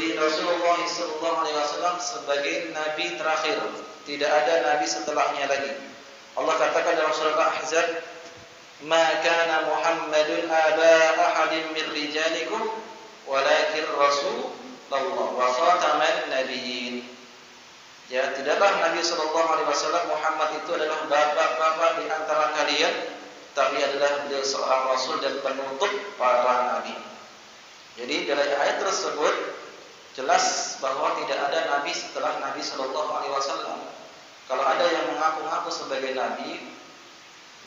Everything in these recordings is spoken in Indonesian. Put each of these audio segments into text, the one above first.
Jadi Rasulullah SAW sebagai nabi terakhir, tidak ada nabi setelahnya lagi. Allah katakan dalam surah Al-Ahzab, "Ma kana Muhammadun aba ahadin min rijalikum, walakin Rasulullah wa khataman nabiyyin." Ya, tidaklah Nabi SAW Muhammad itu adalah bapak-bapak di antara kalian, tapi adalah beliau seorang rasul dan penutup para nabi. Jadi dari ayat tersebut jelas bahwa tidak ada nabi setelah Nabi SAW. Kalau ada yang mengaku-ngaku sebagai nabi,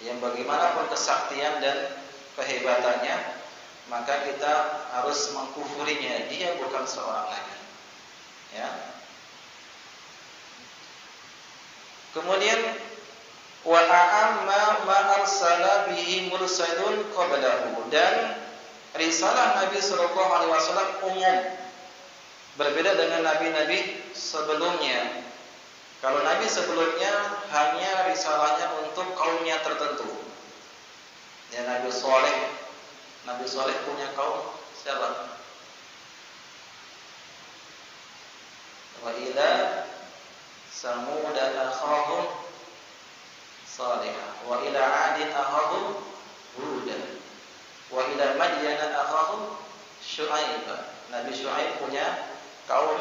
yang bagaimanapun kesaktian dan kehebatannya, maka kita harus mengkufurinya. Dia bukan seorang nabi. Ya. Kemudian wa a'amma ma arsala bihi mursalun qablahu, dan risalah Nabi sallallahu alaihi wasallam umum, berbeda dengan nabi-nabi sebelumnya. Kalau nabi sebelumnya hanya risalahnya untuk kaumnya tertentu. Ya, Nabi Saleh punya kaum siapa? Wa ila Samud akhahum Salihah, wa ila 'adin akhahum Hudan, wa ila Madyan akhahum Syu'aib. Nabi Syu'aib punya kaum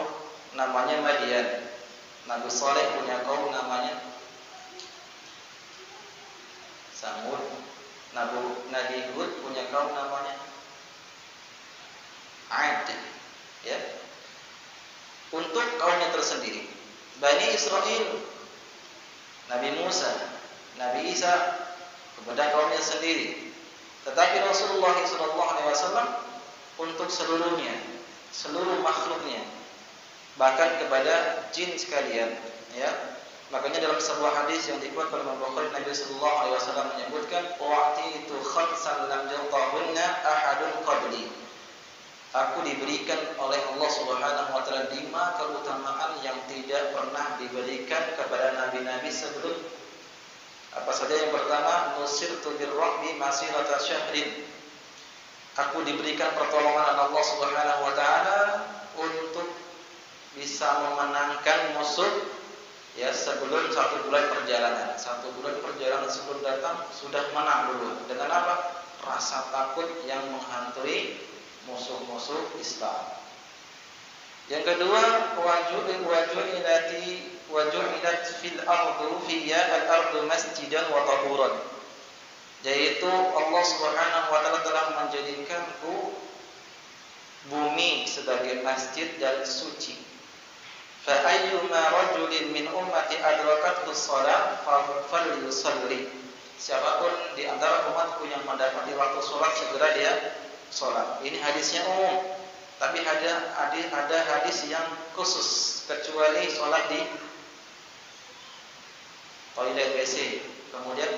namanya Madyan. Nabi Saleh punya kaum namanya Samud. Nabi Hud punya kaum namanya Ad. Ya. Untuk kaumnya tersendiri. Bani Israel, Nabi Musa, Nabi Isa kepada kaumnya sendiri. Tetapi Rasulullah SAW untuk seluruhnya, seluruh makhluknya, bahkan kepada jin sekalian. Ya, makanya dalam sebuah hadis yang dikeluarkan oleh Imam Bukhari, Nabi Sallallahu Alaihi Wasallam menyebutkan, "Wa'ti itu khamsan lam yutahunna ahadun qabli." Aku diberikan oleh Allah Subhanahu wa taala 5 keutamaan yang tidak pernah diberikan kepada nabi-nabi sebelum. Apa saja? Yang pertama, nusirtu birrahmi masirata syahrin. Aku diberikan pertolongan Allah Subhanahu wa taala untuk bisa memenangkan musuh, ya, sebelum 1 bulan perjalanan. 1 bulan perjalanan sebelum datang sudah menang dulu. Dengan apa? Rasa takut yang menghantui musuh-musuh Islam. Yang kedua, waju'ilat fil ardu fiyya al-ardu masjidan wa tahuran. Yaitu Allah Subhanahu wa taala telah menjadikanku bumi sebagai masjid dan suci. Fa ayyuma rajulin min ummati adrakathu shalah falyusalli. Siapapun di antara umatku yang mendapati waktu salat, segera dia salat. Ini hadisnya umum, tapi ada hadis yang khusus, kecuali salat di toilet WC, kemudian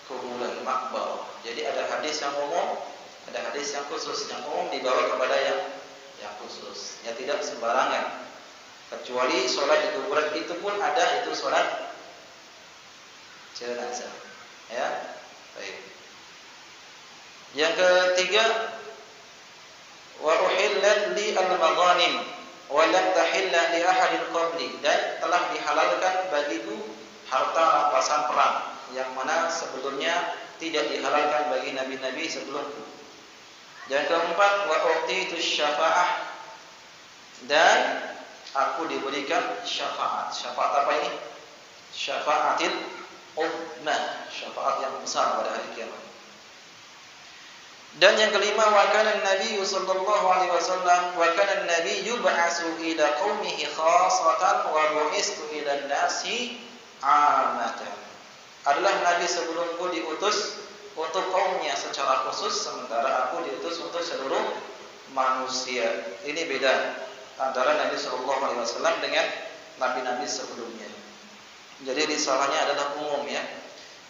kuburan makbar. Jadi ada hadis yang umum, ada hadis yang khusus. Yang umum dibawa kepada yang khusus. Ya, tidak sembarangan. Kecuali salat di kuburan, itu pun ada, itu salat jenazah. Ya, baik. Yang ketiga, wa uhillat li al-maghanim wa lam tahilla li ahadin qabli, dan telah dihalalkan bagiku harta rampasan perang yang mana sebelumnya tidak dihalalkan bagi nabi-nabi sebelumku. Yang keempat, wa utitu syafa'ah, dan aku diberikan syafaat. Syafaat apa ini? Syafaatil ummah, syafaat yang besar pada hari kiamat. Dan yang kelima, wa kana an-nabiy sallallahu alaihi wasallam wa kana an-nabiy yub'atsu ila qaumihi khassatan wa bu'istu ila an-nasi 'ammatan. Adalah nabi sebelumku diutus untuk kaumnya secara khusus, sementara aku diutus untuk seluruh manusia. Ini beda antara Nabi sallallahu alaihi wasallam dengan nabi-nabi sebelumnya. Jadi risalahnya adalah umum, ya.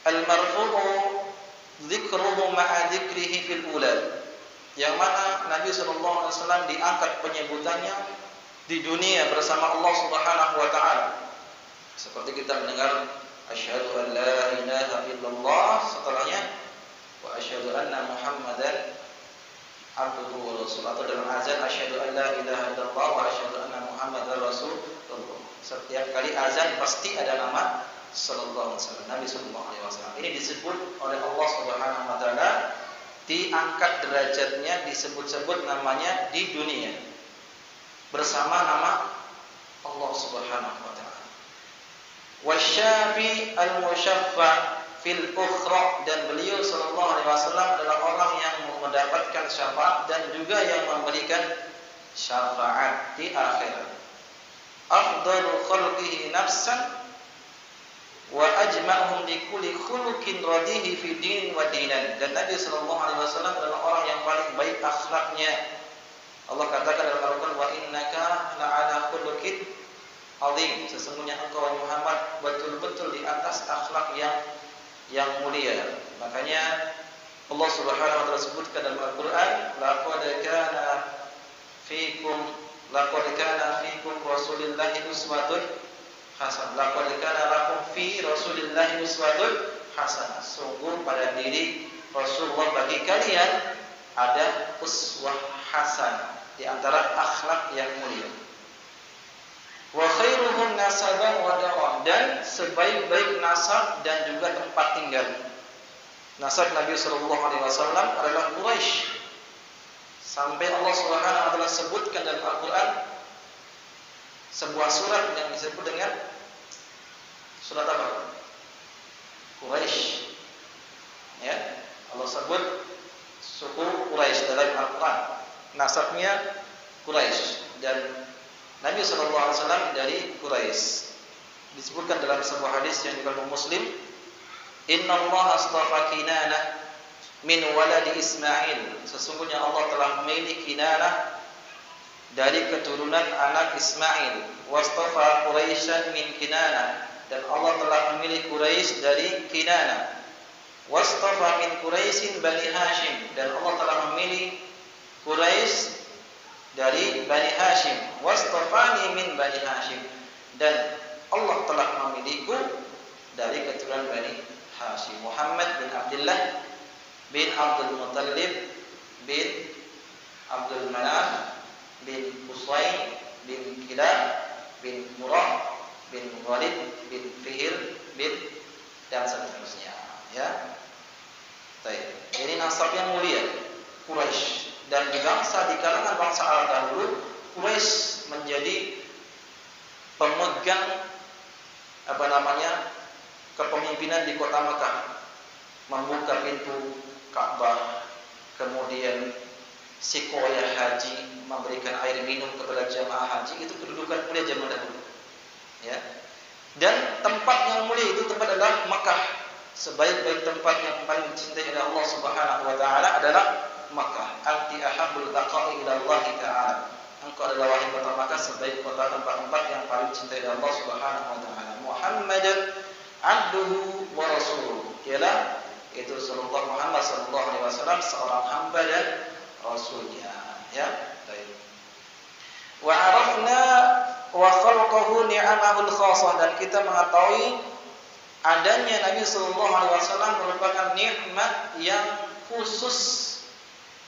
Al-marfu'u dzikruhu ma'a dzikrihi fil ula, yang mana Nabi sallallahu alaihi wasallam diangkat penyebutannya di dunia bersama Allah Subhanahu wa taala. Seperti kita mendengar asyhadu an la ilaha illallah, setelahnya wa asyhadu anna Muhammadan abduhu wa rasul, atau dalam azan asyhadu an la ilaha illallah wa asyhadu anna muhammadar rasulullah. Setiap kali azan pasti ada nama sallallahu alaihi wasallam, Nabi sallallahu alaihi wasallam. Ini disebut oleh Allah Subhanahu wa taala, diangkat derajatnya, disebut-sebut namanya di dunia bersama nama Allah Subhanahu wa taala. Wasyafi al-musyaffa fil ukhra, dan beliau sallallahu alaihi wasallam adalah orang yang mendapatkan syafaat dan juga yang memberikan syafaat di akhirat. Afdalu khalqihi nafsan wa ajma'hum li kulli khuluqin radihi fi din wa dinan. Dan Nabi sallallahu alaihi wasallam adalah orang yang paling baik akhlaknya. Allah katakan dalam Al-Qur'an, wa innaka la'ala khuluqin azim, sesungguhnya engkau Muhammad betul-betul di atas akhlak yang mulia. Makanya Allah Subhanahu wa taala sebutkan dalam Al-Qur'an, laqad kana fikum rasulillahi uswatun hasanah. Laqad kana lakum fi rasulillahi uswatun hasanah. Sungguh pada diri Rasulullah bagi kalian ada uswah hasanah, di antara akhlak yang mulia. Wa khairuhum nasaban wa daram, dan sebaik-baik nasab dan juga tempat tinggal. Nasab Nabi sallallahu alaihi wasallam adalah Quraisy. Sampai Allah Subhanahu wa taala sebutkan dalam Al-Qur'an sebuah surat yang disebut dengan surat apa? Quraisy. Ya, Allah sebut suku Quraisy dalam Al-Qur'an. Nasabnya Quraisy, dan Nabi SAW dari Quraisy. Disebutkan dalam sebuah hadis yang diriwayatkan Muslim, Inna Allah astafa Kinanah min waladi Ismail. Sesungguhnya Allah telah memilih Kinanah dari keturunan anak Ismail. Wastafa Quraisyan min Kinanah, dan Allah telah memilih Quraisy dari Kinanah. Wastafa min Quraisyin Bani Hashim, dan Allah telah memilih Quraisy dari Bani Hashim. Wastafani min Bani Hashim, dan Allah telah memilihku dari keturunan Bani Hashim. Muhammad bin Abdullah bin Abdul Muttalib bin Abdul Manaf bin Qusay bin Kilab bin Murrah bin Ghalib bin Fihr bin, dan seterusnya. Ya, baik. Ini nasab yang mulia Quraisy, dan di bangsa, di kalangan bangsa Arab dahulu, Quraisy menjadi pemegang kepemimpinan di kota Makkah, membuka pintu Ka'bah, kemudian sikoyah haji, memberikan air minum kepada jamaah haji. Itu kedudukan mulia zaman dahulu. Ya. Dan tempat yang mulia itu tempat adalah Makkah. Sebaik-baik tempat yang paling dicintai oleh Allah Subhanahu wa taala adalah Makkah. Anti ahabbul baqa'i ila Allah ta'ala. Engkau adalah wahai kota Makkah sebaik kota tempat-tempat yang paling dicintai oleh Allah Subhanahu wa taala. Muhammadan abduhu wa rasuluhu. Ialah itu Rasulullah Muhammad sallallahu alaihi wasallam seorang hamba dan rasulnya. Ya, baik. Wa arafna wa khalqahu ni'amahul khassah, dan kita mengetahui adanya Nabi sallallahu alaihi wasallam merupakan nikmat yang khusus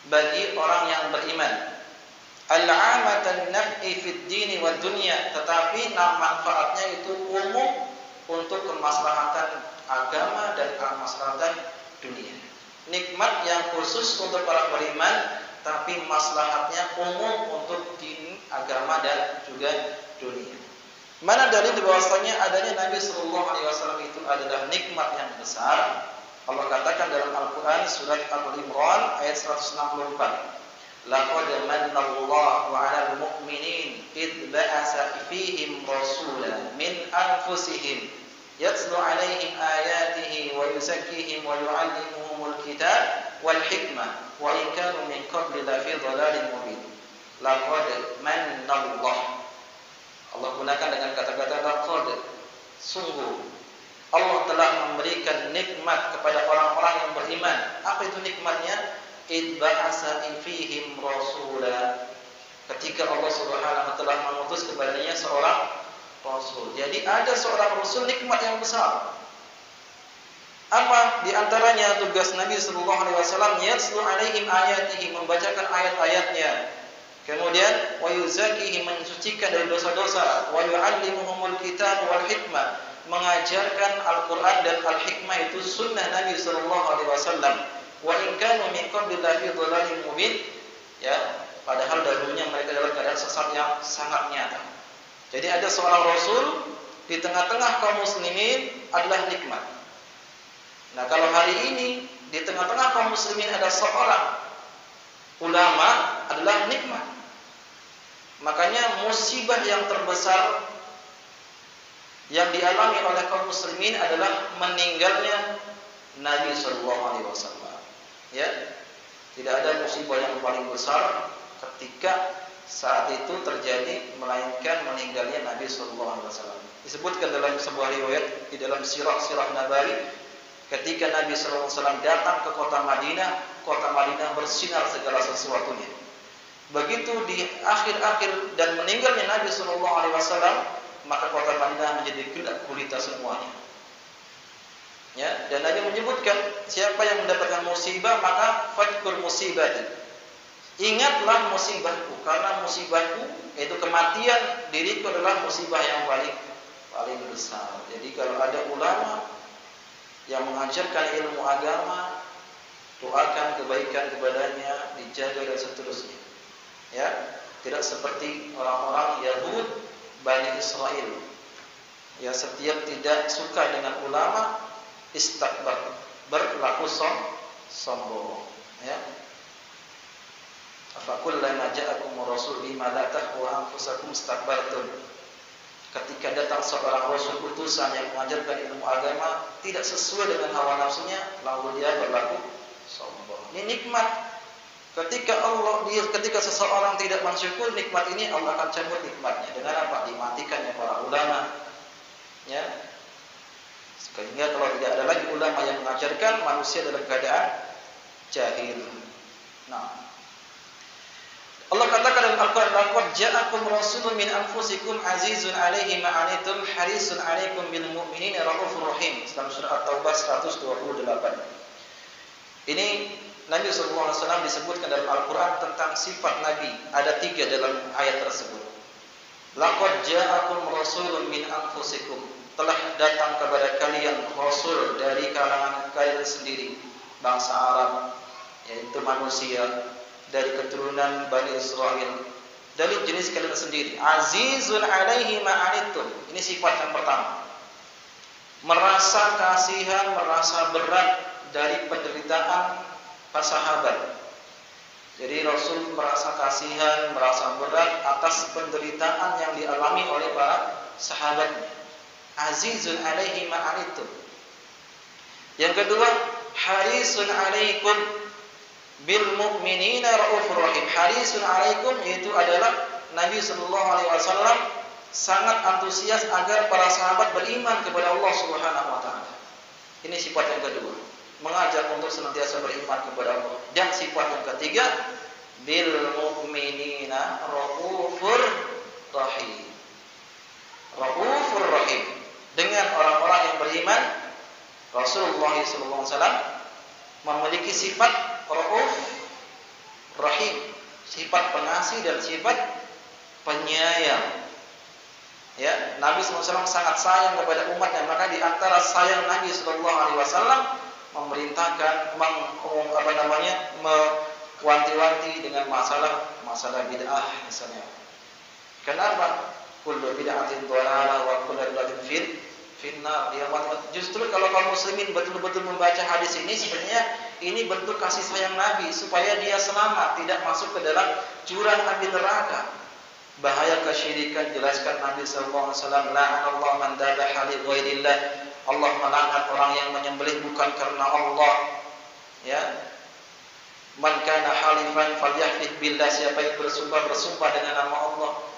bagi orang yang beriman. Al-'amatan naf'i fid dini wad dunya, tetapi manfaatnya itu umum untuk kemaslahatan agama dan kemaslahatan dunia. Nikmat yang khusus untuk para beriman, tapi maslahatnya umum untuk din, agama, dan juga dunia. Mana dalil bahwasanya adanya Nabi sallallahu alaihi wasallam itu adalah nikmat yang besar? Allah katakan dalam Al-Qur'an surat Al-Imran ayat 164. Laqad manna Allahu 'alal mu'minin id ba'atsa fihim rasulan min anfusihim yatlu 'alaihim ayatihi wa yuzakkihim wa yu'allimuhumul kitab wal hikmah wa in kanu min qabli lafi dhalalin mubin. Laqad manna Allah gunakan dengan kata-kata laqad, sungguh Allah telah memberikan nikmat kepada orang-orang yang beriman. Apa itu nikmatnya? Id ba'atsa fihim rasula, ketika Allah Subhanahu wa taala mengutus kepadanya seorang rasul. Jadi ada seorang rasul, nikmat yang besar. Apa di antaranya tugas Nabi sallallahu alaihi wasallam? Yatslu alaihim ayatihi, membacakan ayat-ayatnya. Kemudian wa yuzakihim, mensucikan dari dosa-dosa, wa yu'allimuhumul kitab wal hikmah, mengajarkan Al-Qur'an dan Al-Hikmah, itu sunnah Nabi sallallahu alaihi wasallam. Wa in kanu min qabli fi dhalalin mubin, ya, padahal dahulunya mereka dalam keadaan sesat yang sangat nyata. Jadi ada seorang rasul di tengah-tengah kaum muslimin adalah nikmat. Nah, kalau hari ini di tengah-tengah kaum muslimin ada seorang ulama adalah nikmat. Makanya musibah yang terbesar yang dialami oleh kaum muslimin adalah meninggalnya Nabi sallallahu alaihi wasallam. Ya. Tidak ada musibah yang paling besar ketika saat itu terjadi melainkan meninggalnya Nabi sallallahu alaihi wasallam. Disebutkan dalam sebuah riwayat di dalam sirah Nabawi, ketika Nabi sallallahu alaihi wasallam datang ke kota Madinah bersinar segala sesuatunya. Begitu di akhir-akhir dan meninggalnya Nabi sallallahu alaihi wasallam, maka kota Madinah menjadi gelap gulita semuanya. Ya, dan Nabi menyebutkan siapa yang mendapatkan musibah maka fadkur musibati. Ingatlah musibahku, karena musibahku yaitu kematian diriku adalah musibah yang paling besar. Jadi kalau ada ulama yang mengajarkan ilmu agama, doakan kebaikan kepadanya, dijaga dan seterusnya. Ya, tidak seperti orang-orang Yahud Bani Israel. Ya, setiap tidak suka dengan ulama istakbar, berlaku sombong. Ya. Afakullama ja'akum rasul bima la tahwa anfusakum istakbartum. Ketika datang seorang rasul utusan yang mengajarkan ilmu agama tidak sesuai dengan hawa nafsunya, lalu dia berlaku sombong. Ini nikmat. Ketika seseorang tidak mensyukur nikmat ini, Allah akan cabut nikmatnya. Dengan apa? Dimatikannya para ulama. Ya. Sehingga kalau tidak ada lagi ulama yang mengajarkan, manusia dalam keadaan jahil. Nah, Allah katakan dalam Al-Quran, "Laqad ja'akum rasulun min anfusikum azizun 'alaihi ma 'anittum harisun 'alaikum bil mu'minina raufur rahim." Dalam surah At-Taubah 128. Ini Nabi SAW disebutkan dalam Al-Quran tentang sifat Nabi. Ada 3 dalam ayat tersebut. Laqad ja'akum rasulun min anfusikum. Telah datang kepada kalian rasul dari kalangan kalian sendiri, bangsa Arab, yaitu manusia dari keturunan Bani Israel, dari jenis kalian sendiri. Azizun 'alaihi ma 'anittum. Ini sifat yang pertama. Merasa kasihan, merasa berat dari penderitaan para sahabat. Jadi Rasul merasa kasihan, merasa berat atas penderitaan yang dialami oleh para sahabatnya. Azizun 'alaihi ma 'anittum. Yang kedua, harisun 'alaikum bil mu'minina raufur rahim. Harisun 'alaikum yaitu adalah Nabi sallallahu alaihi wasallam sangat antusias agar para sahabat beriman kepada Allah Subhanahu wa taala. Ini sifat yang kedua, mengajak untuk senantiasa beriman kepada Allah. Dan sifat yang ketiga, bil mu'minina raufur rahim. Raufur rahim. Dengan orang-orang yang beriman, Rasulullah SAW memiliki sifat Rauf Rahim, sifat pengasih dan sifat penyayang. Ya, Nabi SAW sangat sayang kepada umatnya, maka di antara sayang Nabi SAW memerintahkan mewanti-wanti dengan masalah bid'ah misalnya. Kenapa? Kullu bid'atin dhalalah wa kullu dhalatin finnar. Justru kalau kaum muslimin betul-betul membaca hadis ini, sebenarnya ini bentuk kasih sayang Nabi supaya dia selamat, tidak masuk ke dalam jurang api neraka. Bahaya kesyirikan jelaskan Nabi sallallahu alaihi wasallam, la'anallahu man dhabaha li ghairillah. Allah melaknat orang yang menyembelih bukan karena Allah. Ya. Man kana halifan falyahlif billah, siapa yang bersumpah dengan nama Allah.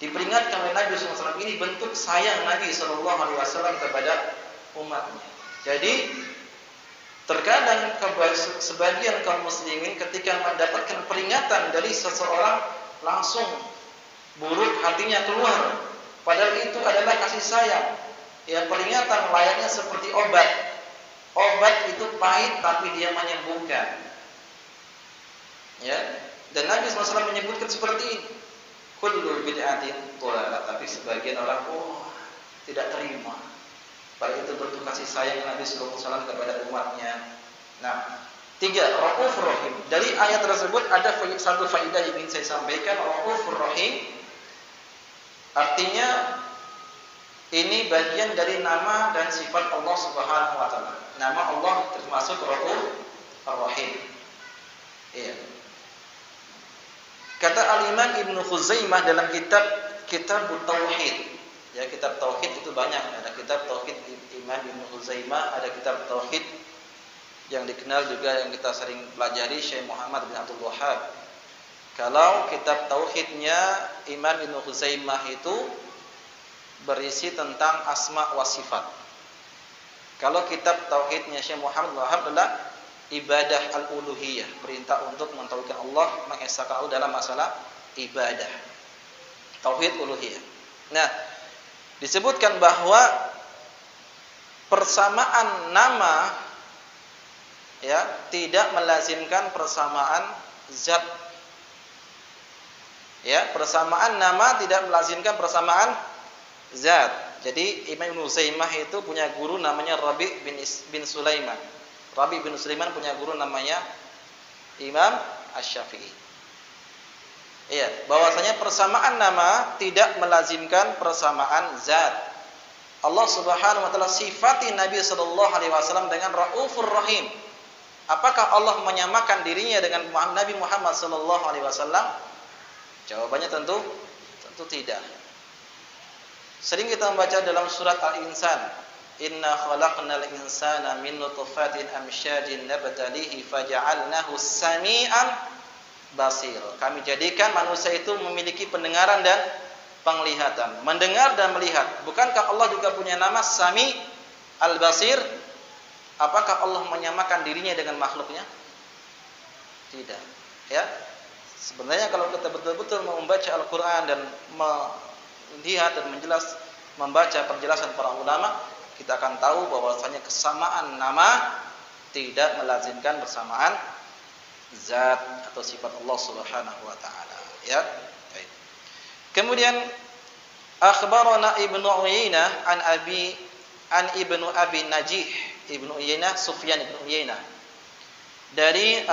Diperingatkan oleh Nabi SAW, ini bentuk sayang Nabi SAW kepada umatnya. Jadi terkadang sebagian kaum muslimin ketika mendapatkan peringatan dari seseorang langsung buruk hatinya keluar. Padahal itu adalah kasih sayang. Ya, peringatan layaknya seperti obat. Obat itu pahit tapi dia menyembuhkan. Ya. Dan Nabi SAW menyebutkan seperti ini. Kullu bid'atin dhalalah, tapi sebagian orang tidak terima. Baik itu bentuk kasih sayang Nabi SAW kepada umatnya. Nah, 3, Raufur Rahim. Dari ayat tersebut ada satu faedah yang ingin saya sampaikan. Raufur Rahim artinya ini bagian dari nama dan sifat Allah Subhanahu wa taala. Nama Allah termasuk Rauf Ar-Rahim. Iya. Kata Al-Imam Ibnu Khuzaimah dalam kitab Tauhid. Ya, kitab tauhid itu banyak. Ada kitab tauhid Imam Ibnu Khuzaimah, ada kitab tauhid yang dikenal juga yang kita sering pelajari Syekh Muhammad bin Abdul Wahhab. Kalau kitab tauhidnya Imam Ibnu Khuzaimah itu berisi tentang asma wa sifat. Kalau kitab tauhidnya Syekh Muhammad bin Abdul Wahhab adalah ibadah al-uluhiyah, perintah untuk mentauhidkan Allah, mengesahkan Allah dalam masalah ibadah. Tauhid uluhiyah. Nah, disebutkan bahwa persamaan nama ya tidak melazimkan persamaan zat. Ya, persamaan nama tidak melazimkan persamaan zat. Jadi Imam Ibnu Utsaimmah itu punya guru namanya Rabi bin Sulaiman. Rabi bin Sulaiman punya guru namanya Imam Asy-Syafi'i. Iya, bahwasanya persamaan nama tidak melazimkan persamaan zat. Allah Subhanahu wa taala sifati Nabi sallallahu alaihi wasallam dengan Raufur Rahim. Apakah Allah menyamakan dirinya dengan Nabi Muhammad sallallahu alaihi wasallam? Jawabannya tentu tidak. Sering kita membaca dalam surat Al-Insan, Inna khalaqnal insana min nutfatin amsyajin nabtalihi faja'alnahu sami'an basir. Kami jadikan manusia itu memiliki pendengaran dan penglihatan, mendengar dan melihat. Bukankah Allah juga punya nama Sami Al-Basir? Apakah Allah menyamakan dirinya dengan makhluknya? Tidak. Ya. Sebenarnya kalau kita betul-betul membaca Al-Qur'an dan melihat dan membaca penjelasan para ulama, kita akan tahu bahwasanya kesamaan nama tidak melazimkan bersamaan zat atau sifat Allah Subhanahu wa taala, ya. Baik. Kemudian akhbarana Ibnu Uyainah an Ibnu Abi Najih, Ibnu Uyainah Sufyan Ibnu Uyainah dari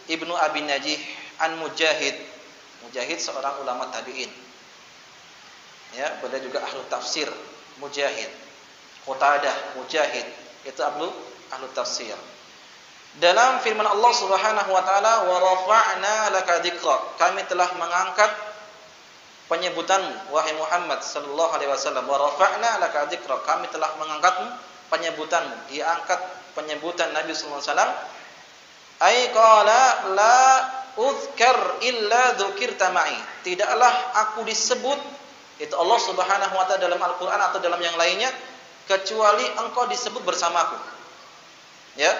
Ibnu Abi Najih an Mujahid seorang ulama tabi'in. Ya, beliau juga ahli tafsir. Mujahid, Qatadah, Mujahid itu ahli tafsir. Dalam firman Allah Subhanahu wa taala, "Wa rafa'na laka dzikra." Kami telah mengangkat penyebutanmu wahai Muhammad sallallahu alaihi wasallam. Wa rafa'na laka dzikra. Kami telah mengangkatmu penyebutanmu. Diangkat penyebutan Nabi sallallahu alaihi wasallam. Ai qala la uzkar illa dzukirta ma'i. Tidaklah aku disebut, itu Allah Subhanahu wa taala dalam Al-Qur'an atau dalam yang lainnya, kecuali engkau disebut bersamaku. Ya.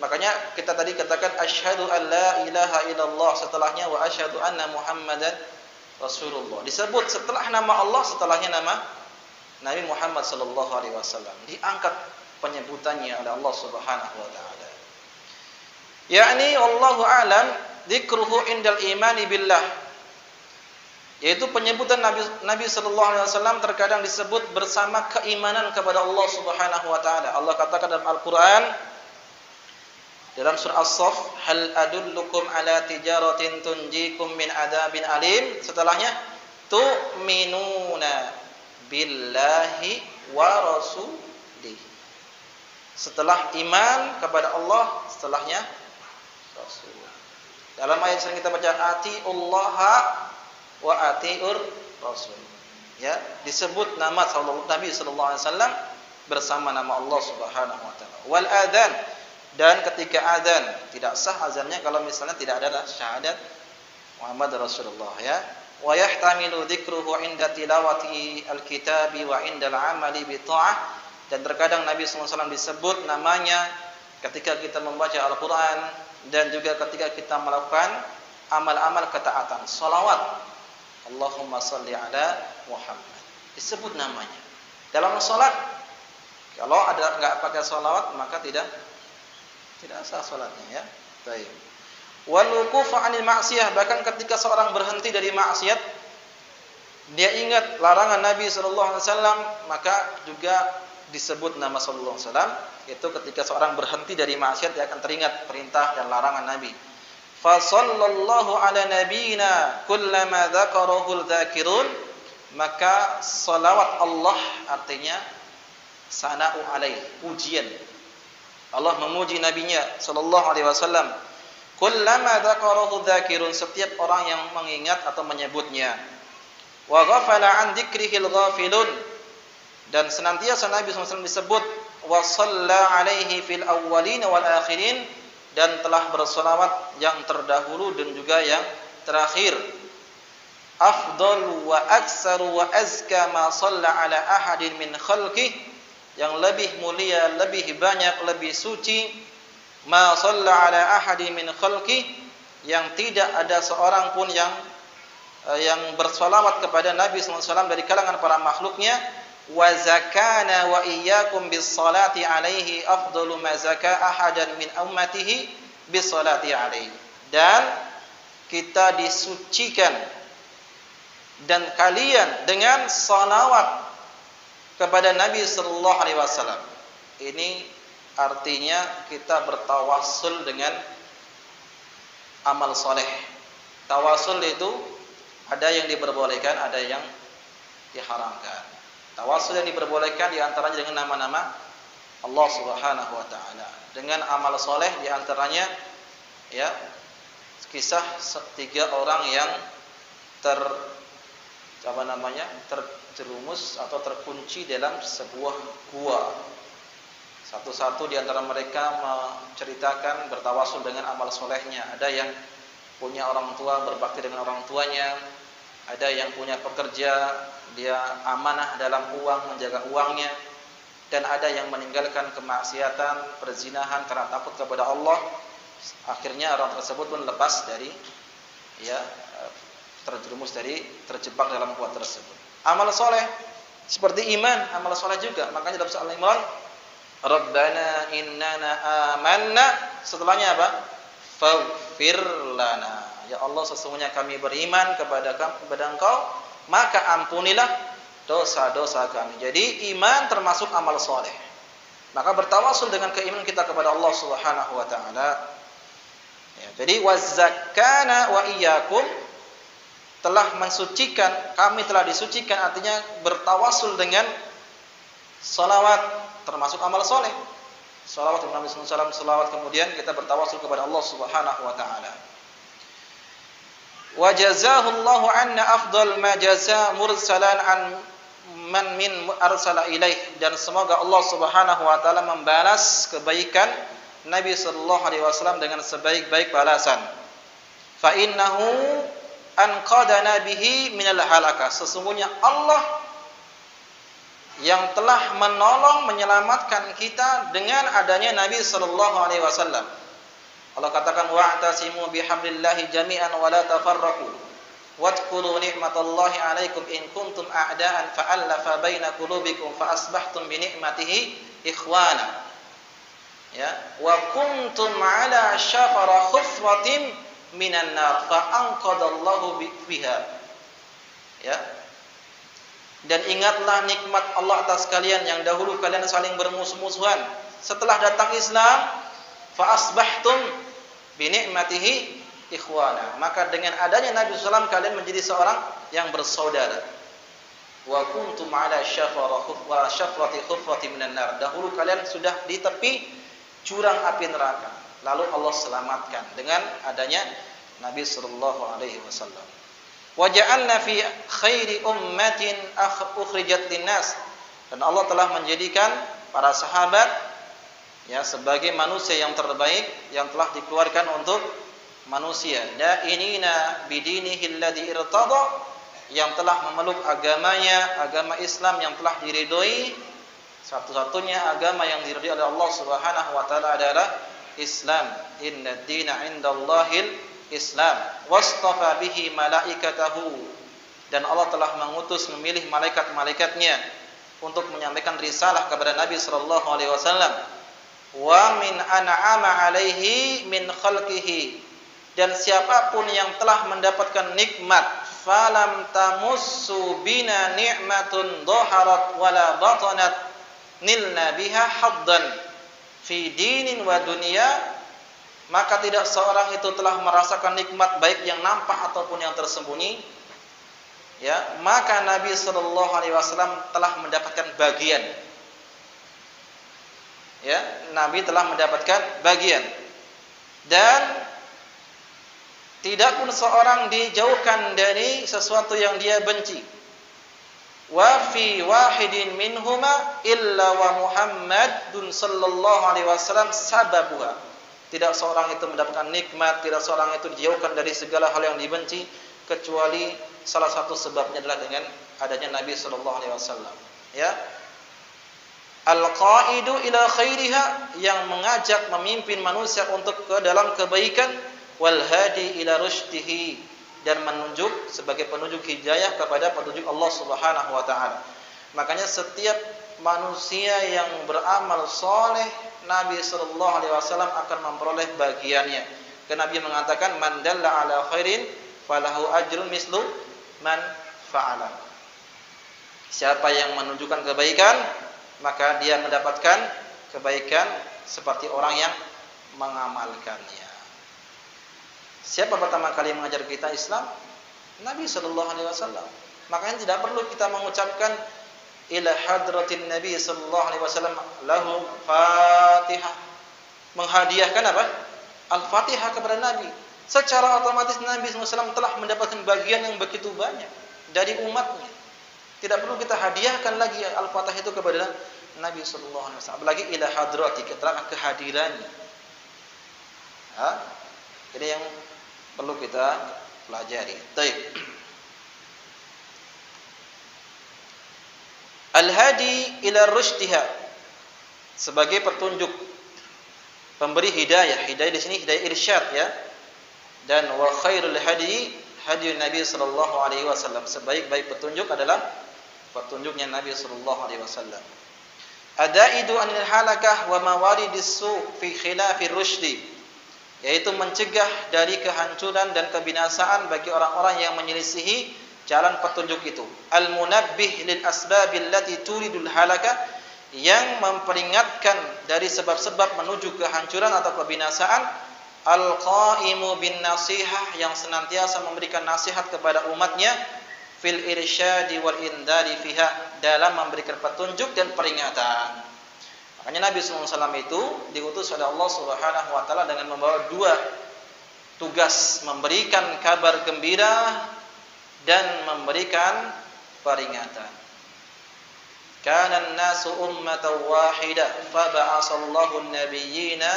Makanya kita tadi katakan asyhadu an la ilaha illallah, setelahnya wa asyhadu anna Muhammadan Rasulullah. Disebut setelah nama Allah, setelahnya nama Nabi Muhammad sallallahu alaihi wasallam. Diangkat penyebutannya oleh Allah Subhanahu wa taala. Yakni wallahu a'lam dzikruhu indal imani billah. Yaitu penyebutan Nabi sallallahu alaihi wasallam terkadang disebut bersama keimanan kepada Allah Subhanahu wa taala. Allah katakan dalam Al-Qur'an dalam surah As-Saff, hal adullukum ala tijaratin tunjikum min adabin alim. Setelahnya tu'minuna billahi wa rasulih. Setelah iman kepada Allah, setelahnya Rasul. Dalam ayat yang kita baca atiullaha wa atiur Rasul. Ya, disebut nama Nabi sallallahu alaihi wasallam bersama nama Allah Subhanahu wa taala. Wal adzan, dan ketika adzan tidak sah azannya kalau misalnya tidak ada syahadat Muhammad Rasulullah, ya. Wa yahtamilu dzikruhu 'inda tilawati al-kitabi wa 'inda al-'amali bi tha'ah, dan terkadang Nabi sallallahu alaihi wasallam disebut namanya ketika kita membaca Al-Qur'an dan juga ketika kita melakukan amal-amal ketaatan, salawat. Allahumma shalli ala Muhammad. Disebut namanya. Dalam salat Kalau ada enggak pakai salawat maka tidak sah salatnya ya. Baik. Wal wuqufu 'anil ma'siyah, bahkan ketika seorang berhenti dari maksiat dia ingat larangan Nabi sallallahu alaihi wasallam, maka juga disebut nama sallallahu alaihi wasallam. Itu ketika seorang berhenti dari maksiat dia akan teringat perintah dan larangan Nabi. Fa sallallahu ala nabiyyina kullama dzakarahul dzakirun, maka salawat Allah artinya sana'u alaih, pujian. Allah memuji nabinya sallallahu alaihi wasallam. Kullama dzakarahu dzakirun, setiap orang yang mengingat atau menyebutnya. Wa ghafala an dzikrihil ghafilun, dan senantiasa Nabi SAW disebut wa shalla alaihi fil awwalin wal akhirin, dan telah bersolawat yang terdahulu dan juga yang terakhir. Afdal wa aksaru wa azka ma shalla ala ahadin min khalqih, yang lebih mulia, lebih banyak, lebih suci, ma shalla ala ahadin min khalqih, yang tidak ada seorang pun yang bersolawat kepada Nabi SAW dari kalangan para makhluknya. Wa zakana wa iyyakum bis salati alaihi afdalu ma zaka ahadan min ummatihi bis salati alaihi, dan kita disucikan dan kalian dengan salawat kepada Nabi sallallahu alaihi wasallam. Ini artinya kita bertawassul dengan amal soleh. Tawassul itu ada yang diperbolehkan, ada yang diharamkan. Tawassul yang diperbolehkan diantaranya dengan nama-nama Allah Subhanahu wa taala. Dengan amal soleh diantaranya ya kisah 3 orang yang terjerumus atau terkunci dalam sebuah gua. Satu-satu di antara mereka menceritakan bertawassul dengan amal solehnya. Ada yang punya orang tua, berbakti dengan orang tuanya. Ada yang punya pekerja, dia amanah dalam uang, menjaga uangnya. Dan ada yang meninggalkan kemaksiatan, perzinahan karena takut kepada Allah. Akhirnya orang tersebut pun lepas dari terjebak dalam gua tersebut. Amal soleh seperti iman, amal soleh juga. Makanya dalam surah Al-Imran, Rabbana innana amanna, setelahnya apa? Faghfir lana. Ya Allah, sesungguhnya kami beriman kepada Engkau, maka ampunilah dosa-dosa kami. Jadi iman termasuk amal soleh. Maka bertawassul dengan keimanan kita kepada Allah Subhanahu wa taala. Ya, jadi wazakkana wa iyyakum, telah mensucikan, kami telah disucikan, artinya bertawassul dengan salawat termasuk amal soleh. Salawat kepada Nabi SAW, salawat kemudian kita bertawassul kepada Allah Subhanahu wa taala. Wa jazahullahu anna afdal ma jaza mursalan an man min arsala ilaih, dan semoga Allah Subhanahu wa taala membalas kebaikan Nabi sallallahu alaihi wasallam dengan sebaik-baik balasan. Fa innahu anqadana bihi minal halakah, sesungguhnya Allah yang telah menolong menyelamatkan kita dengan adanya Nabi sallallahu alaihi wasallam. Allah katakan wa'tasimu bihablillahi jami'an wa la tafarraqu wadhkuru ni'matallahi 'alaikum in kuntum a'da'an fa'alafa baina qulubikum fa asbahtum bi ni'matihi ikhwana. Ya, wa kuntum 'ala syafara khufratin minan nar fa anqadallahu biha. Ya. Dan ingatlah nikmat Allah atas kalian yang dahulu kalian saling bermusuh-musuhan. Setelah datang Islam, fa asbahtum bi ni'matihi ikhwana, maka dengan adanya Nabi SAW kalian menjadi seorang yang bersaudara. Wa kuntum ala syafrati khufrati minan nar, dahulu kalian sudah di tepi jurang api neraka, lalu Allah selamatkan dengan adanya Nabi sallallahu alaihi wasallam. Wa ja'alna fi khairi ummatin ukhrijat linnas, dan Allah telah menjadikan para sahabat ya sebagai manusia yang terbaik yang telah dikeluarkan untuk manusia. Da'inina bidinihi alladhi irtada, yang telah memeluk agamanya, agama Islam yang telah diridhoi. Satu-satunya agama yang diridhoi oleh Allah Subhanahu wa taala adalah Islam. Inna ad-dina 'indallahil Islam. Wastafa bihi malaikatahu, dan Allah telah mengutus memilih malaikat-malaikatnya. untuk menyampaikan risalah kepada Nabi sallallahu alaihi wasallam. Wa min an'ama alaihi min khalqihi, dan siapapun yang telah mendapatkan nikmat, falam tamussu bina ni'matun dhaharat wala batanat nilna biha haddan fi dinin wa dunya, maka tidak seorang itu telah merasakan nikmat baik yang nampak ataupun yang tersembunyi, ya, maka Nabi sallallahu alaihi wasallam telah mendapatkan bagian. Ya, Nabi telah mendapatkan bagian. Dan tidak pun seorang dijauhkan dari sesuatu yang dia benci. Wa fi wahidin minhuma illa wa Muhammadun sallallahu alaihi wasallam sababuha. Tidak seorang itu mendapatkan nikmat, tidak seorang itu dijauhkan dari segala hal yang dibenci, kecuali salah satu sebabnya adalah dengan adanya Nabi sallallahu alaihi wasallam. Ya. Al-qaidu ila khairiha, yang mengajak, memimpin manusia untuk ke dalam kebaikan, wal hadi ila rusydihi, dan menunjuk sebagai penunjuk hidayah kepada petunjuk Allah Subhanahu wa taala. Makanya setiap manusia yang beramal soleh, Nabi sallallahu alaihi wasallam akan memperoleh bagiannya. Karena Nabi mengatakan, man dalla ala khairin falahu ajrun mislu man fa'ala. Siapa yang menunjukkan kebaikan, maka dia mendapatkan kebaikan seperti orang yang mengamalkannya. Siapa pertama kali mengajar kita Islam? Nabi sallallahu alaihi wasallam. Makanya tidak perlu kita mengucapkan ila hadratin Nabi sallallahu alaihi wasallam lahu Fatihah, menghadiahkan apa? Al-Fatihah kepada Nabi. Secara otomatis Nabi sallallahu alaihi wasallam telah mendapatkan bagian yang begitu banyak dari umatnya. Tidak perlu kita hadiahkan lagi Al-Fatihah itu kepada Nabi sallallahu alaihi wasallam. Apalagi ila hadrati, keterangan kehadirannya. Jadi yang perlu kita pelajari. Baik. Al-hadi ila rusydiha, sebagai petunjuk, pemberi hidayah. Hidayah di sini hidayah irsyad, ya. Dan wa khairul hadi hadi Nabi sallallahu alaihi wasallam, sebaik-baik petunjuk adalah petunjuknya Nabi sallallahu alaihi wasallam. Adaidu anil halakah wa mawaridis su fi khilafir rusydi, yaitu mencegah dari kehancuran dan kebinasaan bagi orang-orang yang menyelisihi jalan petunjuk itu. Al-munabbih lil asbabil lati turidul halakah, yang memperingatkan dari sebab-sebab menuju kehancuran atau kebinasaan. Al-qaimu bin nasihah, yang senantiasa memberikan nasihat kepada umatnya. Fil irsyadi wal indari fiha, dalam memberikan petunjuk dan peringatan. Makanya Nabi SAW itu diutus oleh Allah Subhanahu wa taala dengan membawa dua tugas, memberikan kabar gembira dan memberikan peringatan. Kana an-nasu ummatan wahidah fa ba'asallahu an-nabiyyina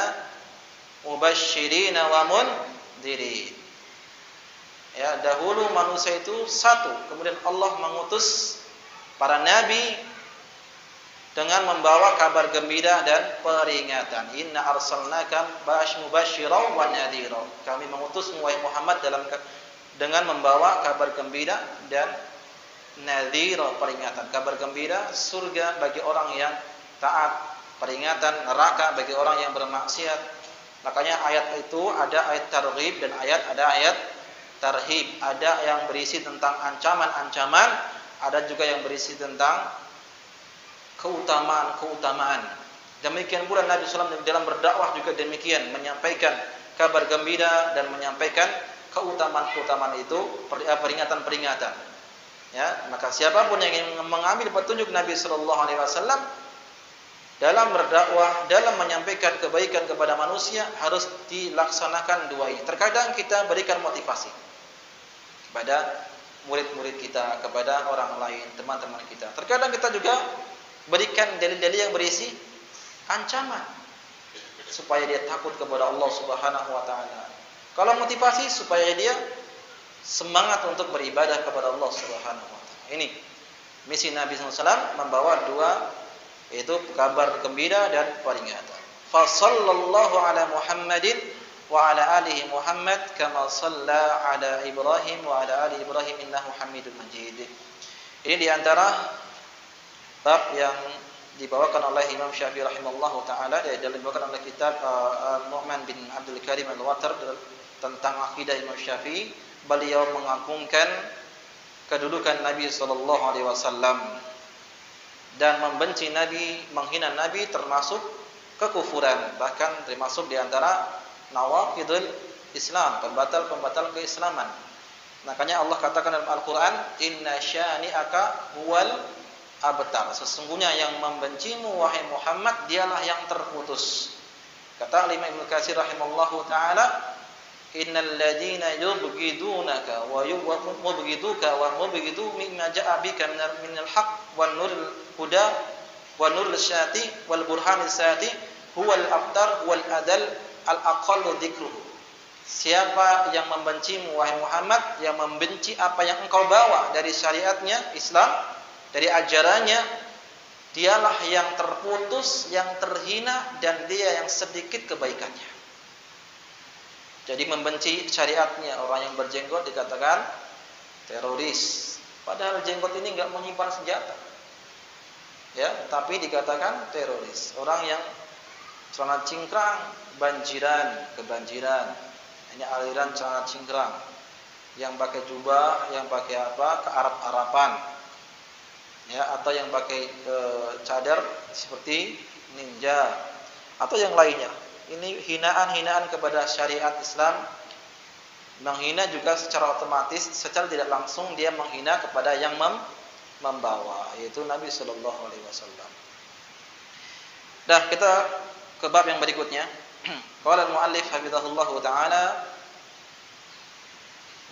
mubashshirina wa mundzirin. Ya, dahulu manusia itu satu, kemudian Allah mengutus para nabi dengan membawa kabar gembira dan peringatan. Inna arsalnaka mubasysyiran wa nadhira. Kami mengutusmu wahai Muhammad dengan membawa kabar gembira dan nadhira, peringatan. Kabar gembira surga bagi orang yang taat, peringatan neraka bagi orang yang bermaksiat. Makanya ayat itu ada ayat targhib dan ada ayat tarhib. Ada yang berisi tentang ancaman-ancaman, ada juga yang berisi tentang keutamaan-keutamaan. Demikian pula Nabi SAW dalam berdakwah juga demikian, menyampaikan kabar gembira dan menyampaikan keutamaan-keutamaan itu, peringatan-peringatan. Ya, maka siapapun yang ingin mengambil petunjuk Nabi SAW dalam berdakwah, dalam menyampaikan kebaikan kepada manusia, harus dilaksanakan dua ini. Terkadang kita berikan motivasi kepada murid-murid kita, kepada orang lain, teman-teman kita. Terkadang kita juga berikan dalil-dalil yang berisi ancaman supaya dia takut kepada Allah Subhanahu wa taala. Kalau motivasi supaya dia semangat untuk beribadah kepada Allah Subhanahu wa taala. Ini misi Nabi SAW, membawa dua, yaitu kabar gembira dan peringatan. Fa sallallahu ala Muhammadin wa ala alihi Muhammad kama shalla ala Ibrahim wa ala ali Ibrahim innahu Hamidum Majid. Ini di antara Bab yang dibawakan oleh Imam Syafi'i rahimahullahu taala, dan dibawakan oleh kitab Nu'man bin Abdul Karim Al-Watar tentang akidah Imam Syafi'i. Beliau mengagungkan kedudukan Nabi sallallahu alaihi wasallam dan membenci Nabi, menghina Nabi termasuk kekufuran, bahkan termasuk di antara nawaqidul Islam, pembatal-pembatal keislaman. Makanya Allah katakan dalam Al-Qur'an, "Inna syani'aka huwal abtar." Sesungguhnya yang membencimu wahai Muhammad dialah yang terputus. Kata Imam Ibnu Katsir rahimahullahu taala, "Innal ladzina yubghidunaka wa yubghiduka wa mubghidu mimma ja'a bika minal haqq wan nuril huda wan nuril syati wal burhanil sati huwal abtar wal adal al aqallu dzikruhu." Siapa yang membencimu wahai Muhammad, yang membenci apa yang engkau bawa dari syariatnya Islam, dari ajarannya, dialah yang terputus, yang terhina, dan dia yang sedikit kebaikannya. Jadi membenci syariatnya orang yang berjenggot dikatakan teroris. Padahal jenggot ini enggak menyimpan senjata. Ya, tapi dikatakan teroris. Orang yang celana cingkrang, kebanjiran. Ini aliran celana cingkrang. Yang pakai jubah, yang pakai apa? Kearab-araban. Ya, atau yang pakai cadar seperti ninja atau yang lainnya. Ini hinaan-hinaan kepada syariat Islam. Menghina juga secara otomatis, secara tidak langsung dia menghina kepada yang membawa, yaitu Nabi sallallahu alaihi wasallam. Dah, kita ke bab yang berikutnya. Qala al-muallif hafizahullahu taala,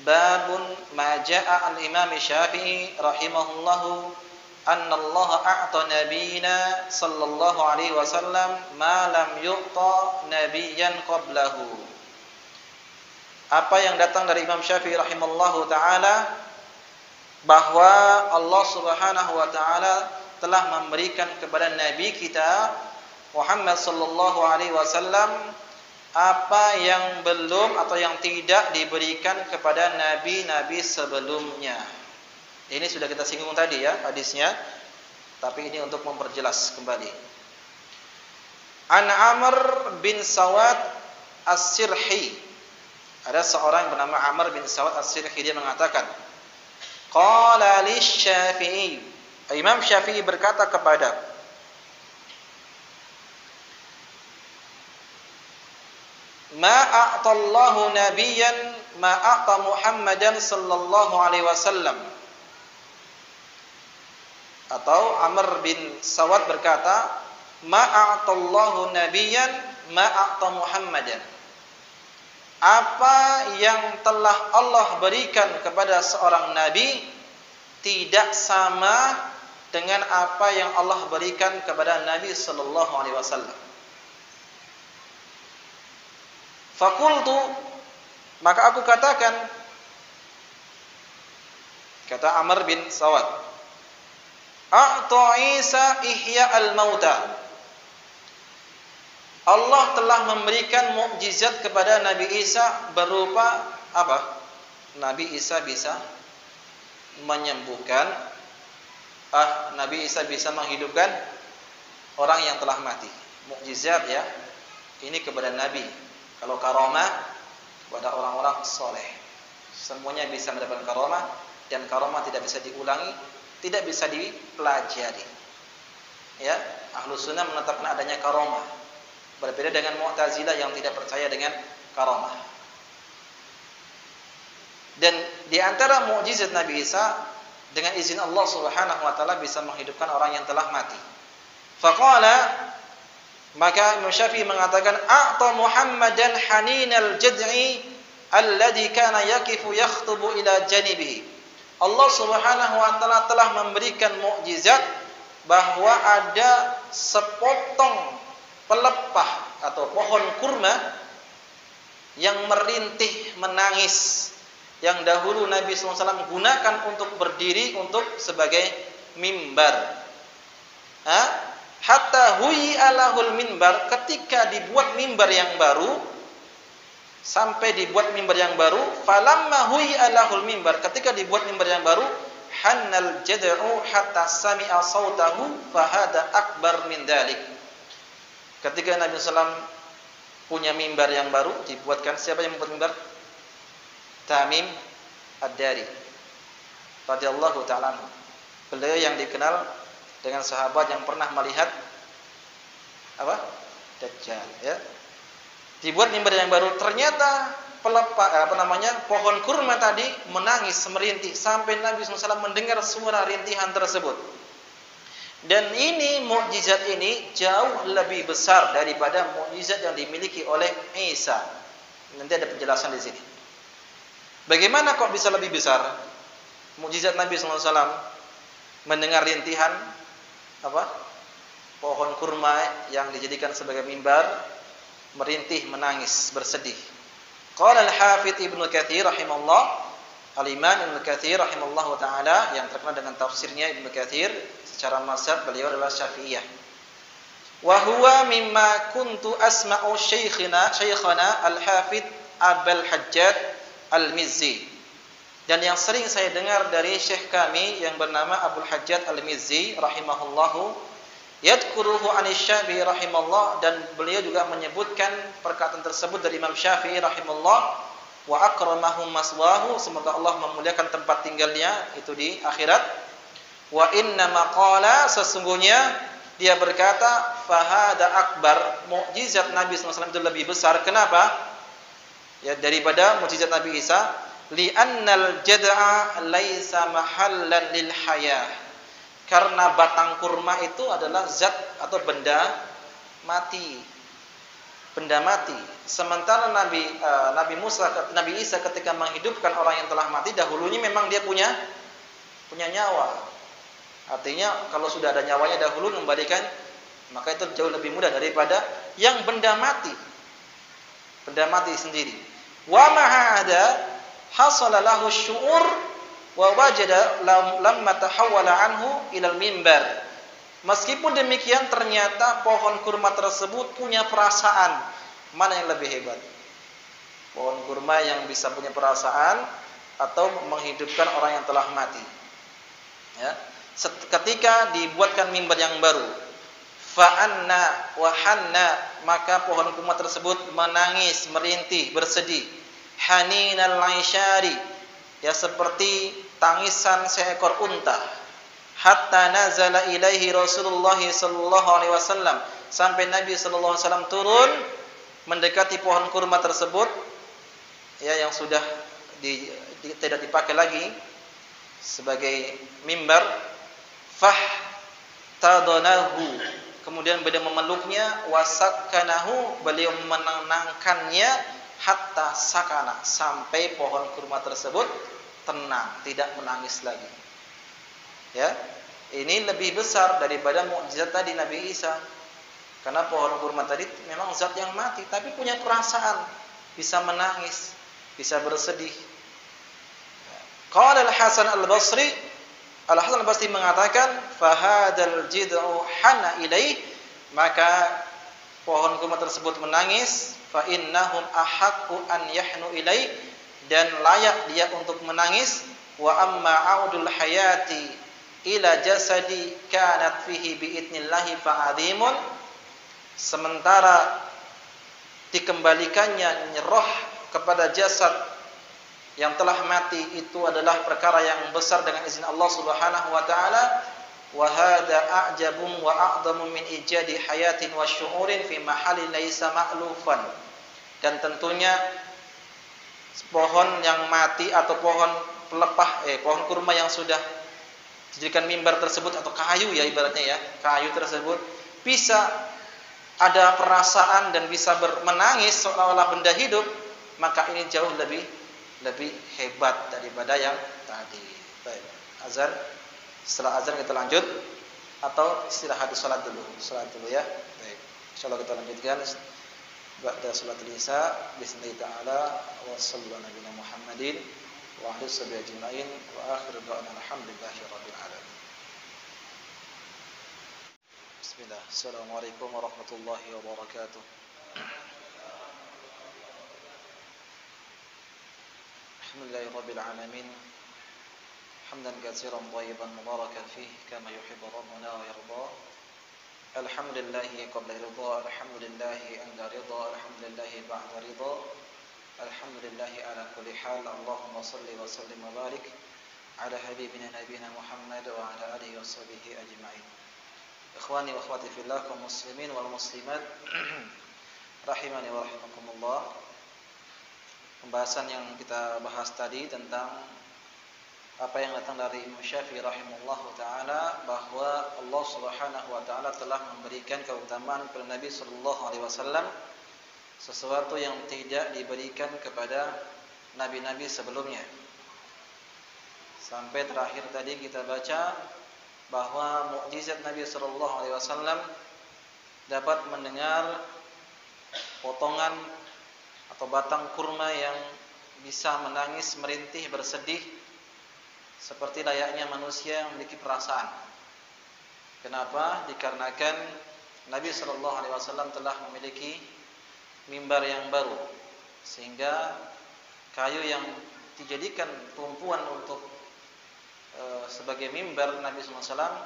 babun ma jaa al-imam Syafi'i rahimahullahu anna Allah a'ta nabiyina sallallahu alaihi wasallam ma lam yu'ta nabiyyan qablahu. Apa yang datang dari Imam Syafi'i rahimahullahu taala, bahwa Allah Subhanahu wa taala telah memberikan kepada nabi kita Muhammad sallallahu alaihi wasallam apa yang belum atau yang tidak diberikan kepada nabi-nabi sebelumnya. Ini sudah kita singgung tadi ya hadisnya, tapi ini untuk memperjelas kembali. An Amr bin Sawad As-Sirhi. Ada seorang yang bernama Amr bin Sawad As-Sirhi, dia mengatakan, qala lish-Syafi'i. Imam Syafi'i berkata kepada ma a'tallahu nabiyyan ma a'ta Muhammadan sallallahu alaihi wasallam. Atau Amr bin Sawad berkata, ma'atallahu nabiyyan ma'ata Muhammadan. Apa yang telah Allah berikan kepada seorang nabi tidak sama dengan apa yang Allah berikan kepada Nabi sallallahu alaihi wasallam. Faqultu, maka aku katakan, kata Amr bin Sawad, a'ta Isa ihya al-mauta. Allah telah memberikan mukjizat kepada Nabi Isa berupa apa? Nabi Isa bisa menyembuhkan, Nabi Isa bisa menghidupkan orang yang telah mati. Mukjizat ya, ini kepada Nabi. Kalau karamah kepada orang-orang soleh, semuanya bisa mendapatkan karamah, dan karamah tidak bisa diulangi, tidak bisa dipelajari. Ya, Ahlus Sunnah menetapkan adanya karamah, berbeda dengan Mu'tazilah yang tidak percaya dengan karamah. Dan di antara mukjizat Nabi Isa, dengan izin Allah Subhanahu wa taala bisa menghidupkan orang yang telah mati. Faqala, maka Imam Syafi'i mengatakan, a'ta Muhammadan haninal jad'i alladhi kana yaqifu yakhtubu ila janibihi. Allah Subhanahu wa taala telah memberikan mukjizat bahwa ada sepotong pelepah atau pohon kurma yang merintih menangis, yang dahulu Nabi SAW gunakan untuk berdiri untuk sebagai mimbar. Hatta huyi alahul mimbar, ketika dibuat mimbar yang baru, sampai dibuat mimbar yang baru, falamma huyi alahul mimbar, ketika dibuat mimbar yang baru, hannal jad'u hatta sami'a sautahu fahada akbar min dalik. Ketika Nabi SAW punya mimbar yang baru dibuatkan, siapa yang membuat mimbar? Tamim Ad-Dari radhiyallahu ta'ala anhu. Beliau yang dikenal dengan sahabat yang pernah melihat apa? Dajjal, ya. Dibuat mimbar yang baru, ternyata pohon kurma tadi menangis merintih sampai Nabi SAW mendengar suara rintihan tersebut. Dan ini mukjizat ini jauh lebih besar daripada mukjizat yang dimiliki oleh Isa. Nanti ada penjelasan di sini. Bagaimana kok bisa lebih besar? Mukjizat Nabi SAW mendengar rintihan pohon kurma yang dijadikan sebagai mimbar, merintih, menangis, bersedih. Qala al-Hafidz Ibnu Katsir rahimahullah, Al-Imam Ibnu Katsir rahimahullah taala yang terkenal dengan tafsirnya Ibnu Katsir, secara mazhab beliau adalah Syafi'iyah. Wa huwa mimma kuntu asma'u syekhana Al-Hafidz Abul Hajjaj Al-Mizzi. Dan yang sering saya dengar dari syekh kami yang bernama Abul Hajjaj Al-Mizzi rahimahullahu, yadkuruhu anisy-Syafi'i rahimahullah, dan beliau juga menyebutkan perkataan tersebut dari Imam Syafi'i rahimahullah, wa akramahu maswahu, semoga Allah memuliakan tempat tinggalnya itu di akhirat. Wa inna maqala, sesungguhnya dia berkata, fahada akbar, mukjizat Nabi SAW itu lebih besar. Kenapa? Ya, daripada mukjizat Nabi Isa. Li'annal jad'a laisa mahallan lil hayah. Karena batang kurma itu adalah zat atau benda mati. Benda mati. Sementara Nabi Isa ketika menghidupkan orang yang telah mati, dahulunya memang dia punya nyawa. Artinya kalau sudah ada nyawanya dahulu mengembalikan, maka itu jauh lebih mudah daripada yang benda mati. Benda mati sendiri. Wa ma'ada hasala lahu syu'ur wa wajada lamma tahawwala anhu ilal mimbar. Meskipun demikian, ternyata pohon kurma tersebut punya perasaan. Mana yang lebih hebat? Pohon kurma yang bisa punya perasaan atau menghidupkan orang yang telah mati. Ya. Ketika dibuatkan mimbar yang baru, fa'anna wa hanna, maka pohon kurma tersebut menangis, merintih, bersedih. Haninal aisyari, ya seperti tangisan seekor unta. Hatta nazala ilaihi Rasulullah sallallahu alaihi wasallam, sampai Nabi sallallahu alaihi wasallam turun mendekati pohon kurma tersebut, ya, yang sudah tidak dipakai lagi sebagai mimbar. Fahtadanahu, kemudian beliau memeluknya, wasakkanahu, beliau menenangkannya, hatta sakana, sampai pohon kurma tersebut tenang, tidak menangis lagi. Ya, ini lebih besar daripada mukjizat tadi Nabi Isa. Karena pohon kurma tadi memang zat yang mati, tapi punya perasaan, bisa menangis, bisa bersedih. Qala Al-Hasan Al-Basri, Al-Hasan Al-Basri mengatakan, fahadal jid'u hana ilaih, maka pohon kurma tersebut menangis, fa innahum ahaqqu an yahnu ilaih, dan layak dia untuk menangis. Wa amma audul hayati ila jasadi kanat fihi biidnillahi fa'adhimun, sementara dikembalikannya roh kepada jasad yang telah mati itu adalah perkara yang besar dengan izin Allah Subhanahu wa taala. Wa hadza a'jabum wa a'dhamu min ijadi hayatin wa syu'urin fi mahalli laisa ma'lufan. Dan tentunya pohon yang mati atau pohon pohon kurma yang sudah dijadikan mimbar tersebut, atau kayu, ya ibaratnya, ya, kayu tersebut bisa ada perasaan dan bisa menangis seolah-olah benda hidup, maka ini jauh lebih hebat daripada yang tadi. Baik, azan. Setelah azan kita lanjut, atau istirahat salat dulu. Salat dulu, ya. Baik. Insyaallah kita lanjutkan ba'da salatul isya bismillah taala, wa sallallahu nabiyana Muhammadin wa alihi washabihi ajmain, wa akhiru da'wana alhamdulillahi rabbil alamin. Bismillah. Assalamualaikum warahmatullahi wabarakatuh. Alhamdulillahirabbil alamin. حمدا كثيرا طيبا مباركا فيه كما يحب ربنا ويرضى. الحمد لله قبل رضا، الحمد لله عند رضا، الحمد لله بعد رضا، الحمد لله على كل حال. اللهم صل وسلم وبارك على حبيبنا نبينا محمد وعلى آله وصحبه أجمعين. Ikhwani wa akhwati fillah, kaum muslimin wal muslimat rahimani wa rahimakumullah. Pembahasan yang kita bahas tadi tentang apa yang datang dari Imam Syafi'i rahimahullahu taala, bahwa Allah Subhanahu wa taala telah memberikan keutamaan kepada Nabi sallallahu alaihi wasallam sesuatu yang tidak diberikan kepada nabi-nabi sebelumnya. Sampai terakhir tadi kita baca bahwa mukjizat Nabi sallallahu alaihi wasallam dapat mendengar potongan atau batang kurma yang bisa menangis, merintih, bersedih seperti layaknya manusia yang memiliki perasaan. Kenapa? Dikarenakan Nabi sallallahu alaihi wasallam telah memiliki mimbar yang baru, sehingga kayu yang dijadikan tumpuan untuk sebagai mimbar Nabi sallallahu alaihi wasallam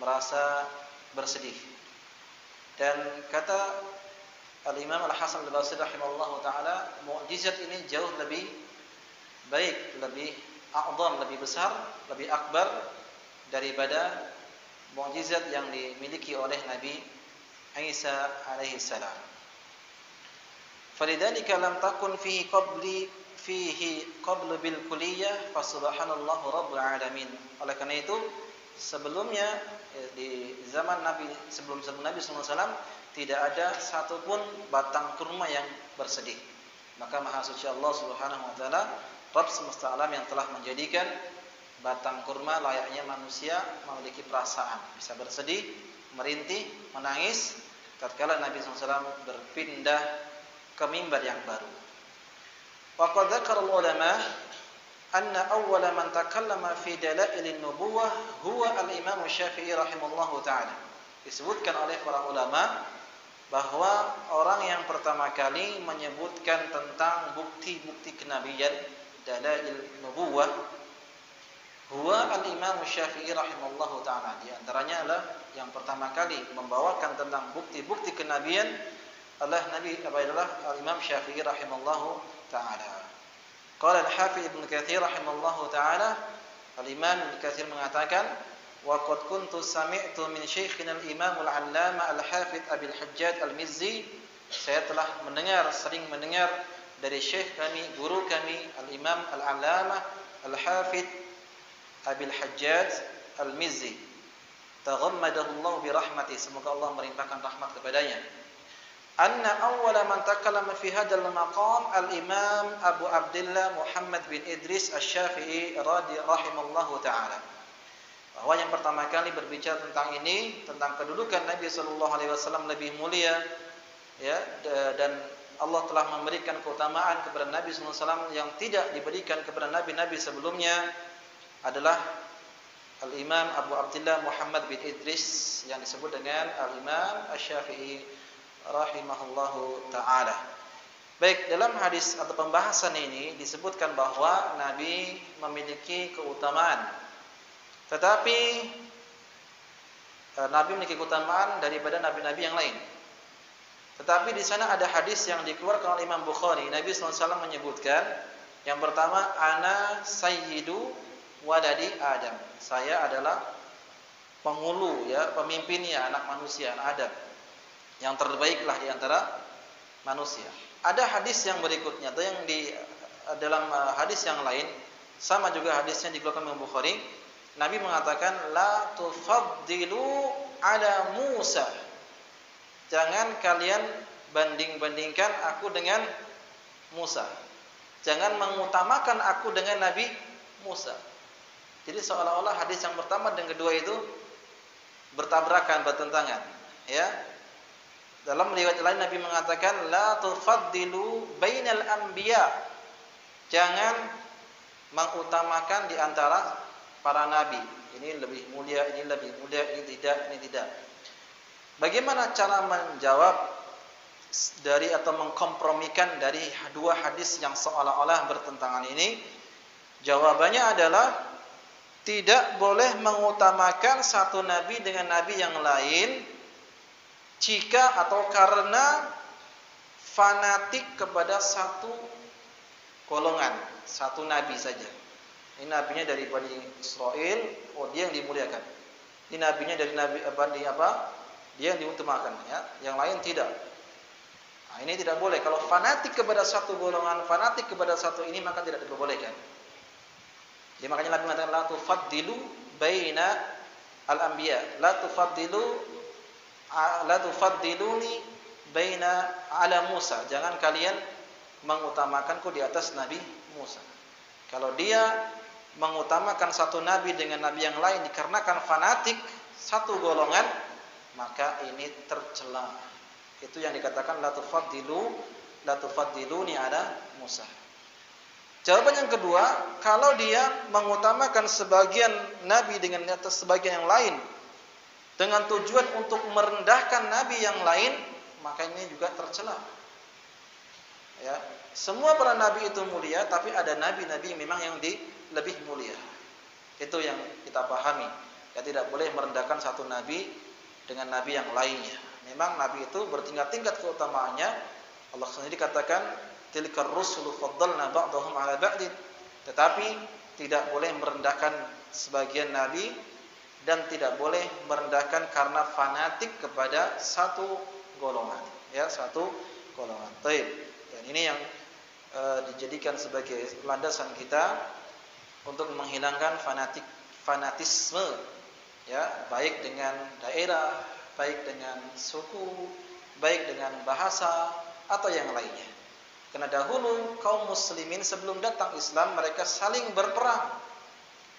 merasa bersedih. Dan kata Al-Imam Al-Hasan Al-Basri rahimahullahu taala, mukjizat ini jauh lebih baik, lebih a'zam, lebih besar, lebih akbar daripada mukjizat yang dimiliki oleh Nabi Isa alaihi salam. Falidzalika lam takun fihi qablu bil kulliyah fa subhanallahu rabbul alamin. Oleh karena itu sebelumnya di zaman Nabi, sebelum Nabi sallallahu alaihi wasallam tidak ada satupun batang kurma yang bersedih. Maka Maha Suci Allah Subhanahu wa taala, Rabb semesta alam, yang telah menjadikan batang kurma layaknya manusia memiliki perasaan, bisa bersedih, merintih, menangis tatkala Nabi sallallahu alaihi wasallam berpindah ke mimbar yang baru. Wa qad dzakara ulama anna awwala man takallama fi dalailin nubuwah huwa al-Imam Syafi'i rahimahullahu taala. Disebutkan oleh para ulama bahwa orang yang pertama kali menyebutkan tentang bukti-bukti kenabian, dalail nubuwah, huwa al-Imam Syafi'i rahimahullahu taala. Di antaranya adalah yang pertama kali membawakan tentang bukti-bukti kenabian adalah al-Imam Syafi'i rahimahullahu taala. Qala al-Hafidz Ibnu Katsir rahimahullahu taala, al-Imam Ibnu Katsir mengatakan, wa qad kuntu sami'tu min syekhina al-Imam al-Allamah al-Hafidz Abil Hajjaj al-Mizzi. Saya telah sering mendengar dari syekh kami, guru kami, al-Imam al-Allamah al-Hafidz Abil Hajjaj al-Mizzi, taghammadahu Allah bi rahmati, semoga Allah melimpahkan rahmat kepadanya. Anna awwala man takallama fi hadzal maqam al-Imam Abu Abdullah Muhammad bin Idris Asy-Syafi'i rahimallahu taala. Bahwa yang pertama kali berbicara tentang ini, tentang kedudukan Nabi sallallahu alaihi wasallam lebih mulia, ya, dan Allah telah memberikan keutamaan kepada Nabi sallallahu alaihi wasallam yang tidak diberikan kepada nabi-nabi sebelumnya, adalah Al-Imam Abu Abdullah Muhammad bin Idris yang disebut dengan Al-Imam Asy-Syafi'i rahimahullahu ta'ala. Baik, dalam hadis atau pembahasan ini disebutkan bahwa Nabi memiliki keutamaan, tetapi Nabi memiliki keutamaan daripada nabi-nabi yang lain. Tetapi di sana ada hadis yang dikeluarkan oleh Imam Bukhari. Nabi SAW menyebutkan, yang pertama, ana sayyidu waladi Adam. Saya adalah penghulu, ya, pemimpinnya anak manusia, anak Adam, yang terbaiklah di antara manusia. Ada hadis yang berikutnya, atau yang dalam hadis yang lain, sama juga hadisnya dikeluarkan Imam Bukhari. Nabi mengatakan, la tufaddilu ala Musa. Jangan kalian banding-bandingkan aku dengan Musa. Jangan mengutamakan aku dengan Nabi Musa. Jadi seolah-olah hadis yang pertama dan kedua itu bertabrakan, bertentangan, ya. Dalam riwayat lain Nabi mengatakan, la tufaddilu bainal anbiya. Jangan mengutamakan di antara para nabi. Ini lebih mulia, ini lebih mulia, ini tidak. Bagaimana cara menjawab dari atau mengkompromikan dari dua hadis yang seolah-olah bertentangan ini? Jawabannya adalah tidak boleh mengutamakan satu nabi dengan nabi yang lain jika atau karena fanatik kepada satu golongan, satu nabi saja. Ini nabinya dari Bani Israel, oh dia yang dimuliakan. Ini nabinya dari nabi dia yang diutamakan, ya. Yang lain tidak. Nah, ini tidak boleh. Kalau fanatik kepada satu golongan, fanatik kepada satu ini, maka tidak diperbolehkan. Jadi makanya Nabi mengatakan la tufaddilu baina al-anbiya, la tufaddiluni baina ala Musa. Jangan kalian mengutamakanku di atas Nabi Musa. Kalau dia mengutamakan satu nabi dengan nabi yang lain dikarenakan fanatik satu golongan, maka ini tercela. Itu yang dikatakan la tufaddiluni ala Musa. Jawaban yang kedua, kalau dia mengutamakan sebagian nabi dengan atas sebagian yang lain dengan tujuan untuk merendahkan nabi yang lain, maka ini juga tercela. Ya, semua para nabi itu mulia, tapi ada nabi-nabi memang yang lebih mulia. Itu yang kita pahami. Ya, tidak boleh merendahkan satu nabi dengan nabi yang lainnya. Memang nabi itu bertingkat-tingkat keutamaannya. Allah sendiri katakan tilkar rusulu faddalna ba'dahum 'ala ba'din. Tetapi tidak boleh merendahkan sebagian nabi dan tidak boleh merendahkan karena fanatik kepada satu golongan, ya, satu golongan. Baik. Dan ini yang dijadikan sebagai landasan kita untuk menghilangkan fanatisme, ya, baik dengan daerah, baik dengan suku, baik dengan bahasa atau yang lainnya. Karena dahulu kaum muslimin sebelum datang Islam mereka saling berperang.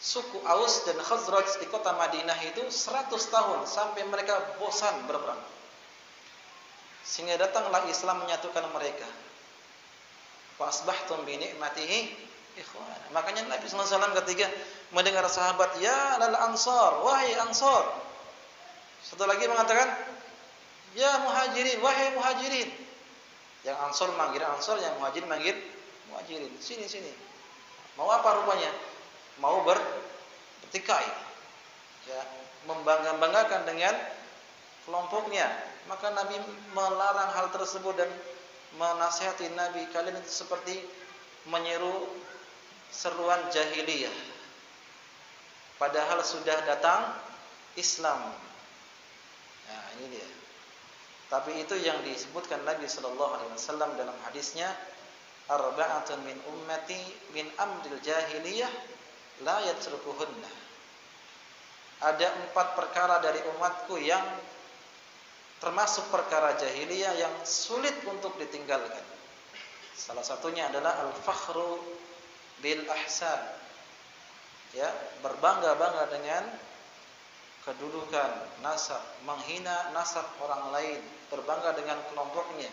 Suku Aus dan Khazraj di kota Madinah itu 100 tahun sampai mereka bosan berperang. Sehingga datanglah Islam menyatukan mereka. Wa asbahtum bi ni'matihi ikhwana. Makanya Nabi sallallahu alaihi wasallam ketika mendengar sahabat, ya lal ansar, wahai ansar. Satu lagi mengatakan, ya muhajirin, wahai muhajirin. Yang ansar manggil ansar, yang muhajirin manggil muhajirin. Sini. Mau apa rupanya? Mau bertikai. Ya, membangga-banggakan dengan kelompoknya. Maka Nabi melarang hal tersebut dan menasihati Nabi, kalian itu seperti menyeru seruan jahiliyah. Padahal sudah datang Islam. Nah, ini dia. Tapi itu yang disebutkan Nabi sallallahu alaihi wasallam dalam hadisnya, arba'atun min ummati min amril jahiliyah la yatrukuhunna. Ada 4 perkara dari umatku yang termasuk perkara jahiliyah yang sulit untuk ditinggalkan. Salah satunya adalah al-fakhru bil ahsan. Ya, berbangga-bangga dengan kedudukan, nasab, menghina nasab orang lain, berbangga dengan kelompoknya.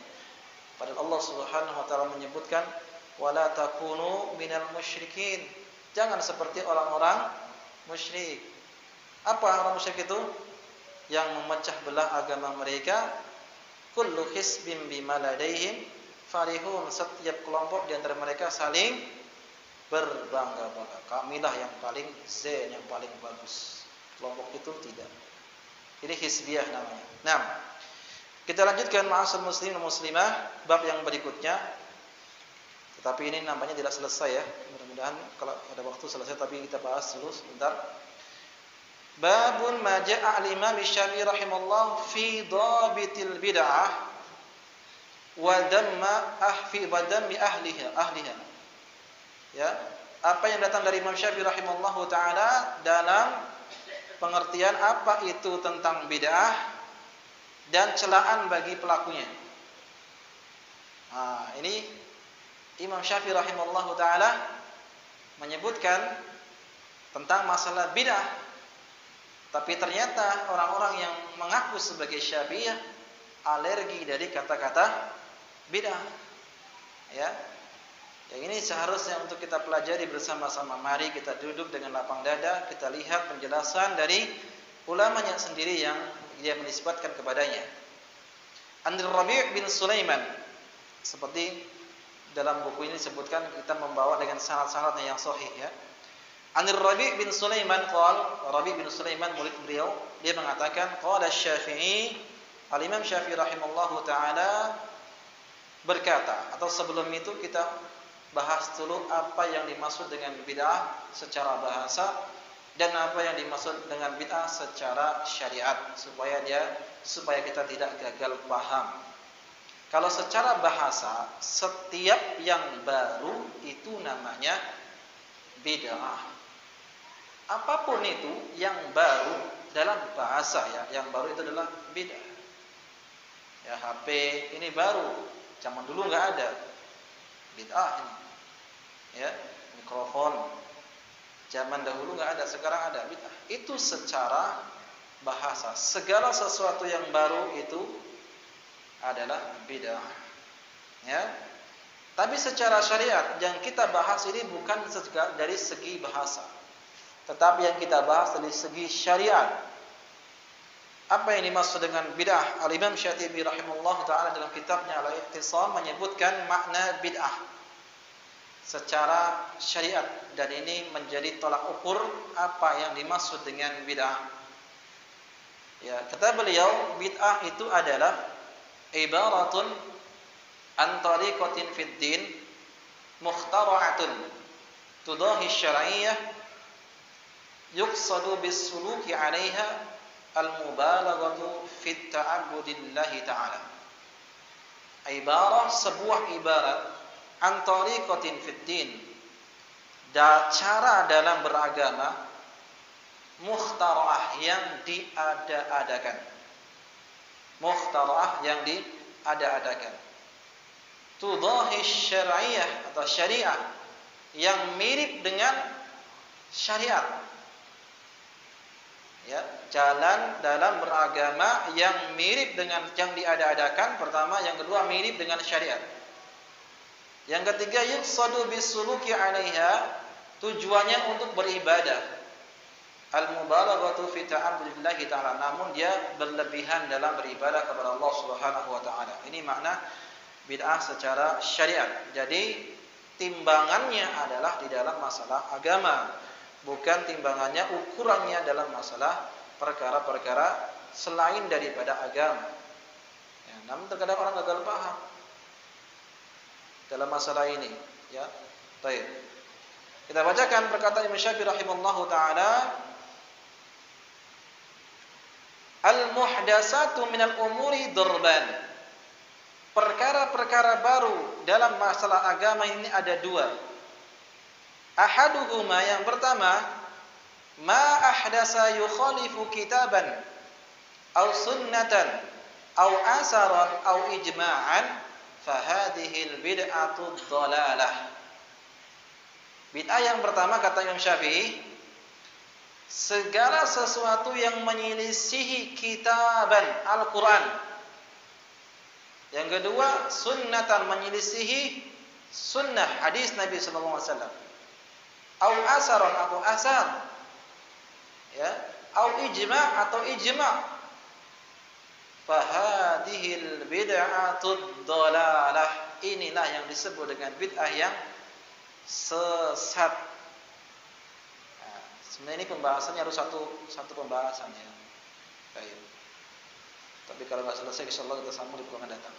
Padahal Allah Subhanahu wa taala menyebutkan wala takunu minal musyrikin. Jangan seperti orang-orang musyrik. Apa orang musyrik itu? Yang memecah belah agama mereka. Kullu hisbin bima ladaihim farihun. Setiap kelompok di antara mereka saling berbangga-bangga. Kamilah yang paling zen, yang paling bagus. Kelompok itu tidak. Ini hizbiyah namanya. Nah, kita lanjutkan ma'asal muslim dan muslimah bab yang berikutnya. Tetapi ini namanya tidak selesai ya. Mudah-mudahan kalau ada waktu selesai, tapi kita bahas dulu sebentar. Babun ma ja'a al-Imam Syafi'i rahimallahu fi dhabitil bid'ah wa dammi ahliha. Ya, apa yang datang dari Imam Syafi'i rahimallahu taala dalam pengertian apa itu tentang bid'ah dan celaan bagi pelakunya. Nah, ini Imam Syafi'i rahimallahu taala menyebutkan tentang masalah bid'ah. Tapi ternyata orang-orang yang mengaku sebagai Syafi'iyah alergi dari kata-kata bid'ah. Ya. Yang ini seharusnya untuk kita pelajari bersama-sama. Mari kita duduk dengan lapang dada, kita lihat penjelasan dari ulamanya sendiri yang dia menisbatkan kepadanya. Anil Rabi' bin Sulaiman, seperti dalam buku ini disebutkan, kita membawa dengan sanad-sanadnya yang sahih ya. Anir Rabi' bin Sulaiman Rabi' bin Sulaiman murid beliau, dia mengatakan qala Syafi'i, Al-Imam Syafi'i rahimallahu taala berkata, atau sebelum itu kita bahas dulu apa yang dimaksud dengan bid'ah secara bahasa dan apa yang dimaksud dengan bid'ah secara syariat supaya kita tidak gagal paham. Kalau secara bahasa, setiap yang baru itu namanya bid'ah. Apapun itu yang baru dalam bahasa ya, yang baru itu adalah bid'ah. Ya, HP ini baru, zaman dulu nggak ada. Bid'ah ini. Ya, mikrofon zaman dahulu nggak ada, sekarang ada, bid'ah. Itu secara bahasa. Segala sesuatu yang baru itu adalah bid'ah. Ya. Tapi secara syariat yang kita bahas ini bukan dari segi bahasa, tetapi yang kita bahas dari segi syariat. Apa yang dimaksud dengan bid'ah? Al-Imam Syatibi rahimahullah ta'ala dalam kitabnya Al-Ihtisam menyebutkan makna bid'ah secara syariat, dan ini menjadi tolak ukur apa yang dimaksud dengan bid'ah. Ya, kata beliau, bid'ah itu adalah ibaratun an tariqatin fid din mukhtara'atun tudahi syar'iyyah yuqsadu bis suluki 'alaiha al-mubalaghatu fit ta'abbudillahi ta'ala. Ibarah, sebuah ibarat an tariqatin fid din, cara dalam beragama, mukhtara'ah yang diada-adakan. Mukhtara'ah yang diada-adakan. Tudahi syar'iyyah atau syariah yang mirip dengan syariat. Ya, jalan dalam beragama yang mirip dengan yang diada-adakan, pertama, yang kedua mirip dengan syariat. Yang ketiga, yuqsadu bisuluki 'alaiha, tujuannya untuk beribadah. Al-mubalaghatu fi ta'abbudillahi ta'ala, namun dia berlebihan dalam beribadah kepada Allah Subhanahu wa taala. Ini makna bid'ah secara syariat. Jadi timbangannya adalah di dalam masalah agama, bukan timbangannya, ukurannya dalam masalah perkara-perkara selain daripada agama. Ya, namun terkadang orang gagal paham dalam masalah ini. Ya, baik. Kita bacakan perkataan Imam Syafi'i rahimahullahu taala, al-muhdatsatu minal umuri darban. Perkara-perkara baru dalam masalah agama ini ada dua. Ahaduhuma, yang pertama, ma ahdasa yukhalifu kitaban aw sunnatan aw asaran aw ijma'an fahadhil bid'atu dhalalah. Bid'ah yang pertama, kata Imam Syafi'i, segala sesuatu yang menyelisihi kitaban Al-Quran. Yang kedua, sunnatan, menyelisihi sunnah hadis Nabi sallallahu alaihi wasallam. Au asaron, atau asar. Ya, au ijma' atau ijma'. Fahadhil bid'atud dhalalah. Inilah yang disebut dengan bid'ah yang sesat. Nah, sebenarnya ini pembahasannya harus satu pembahasan ya. Baik. Tapi kalau nggak selesai, insyaallah kita sambung di bulan datang.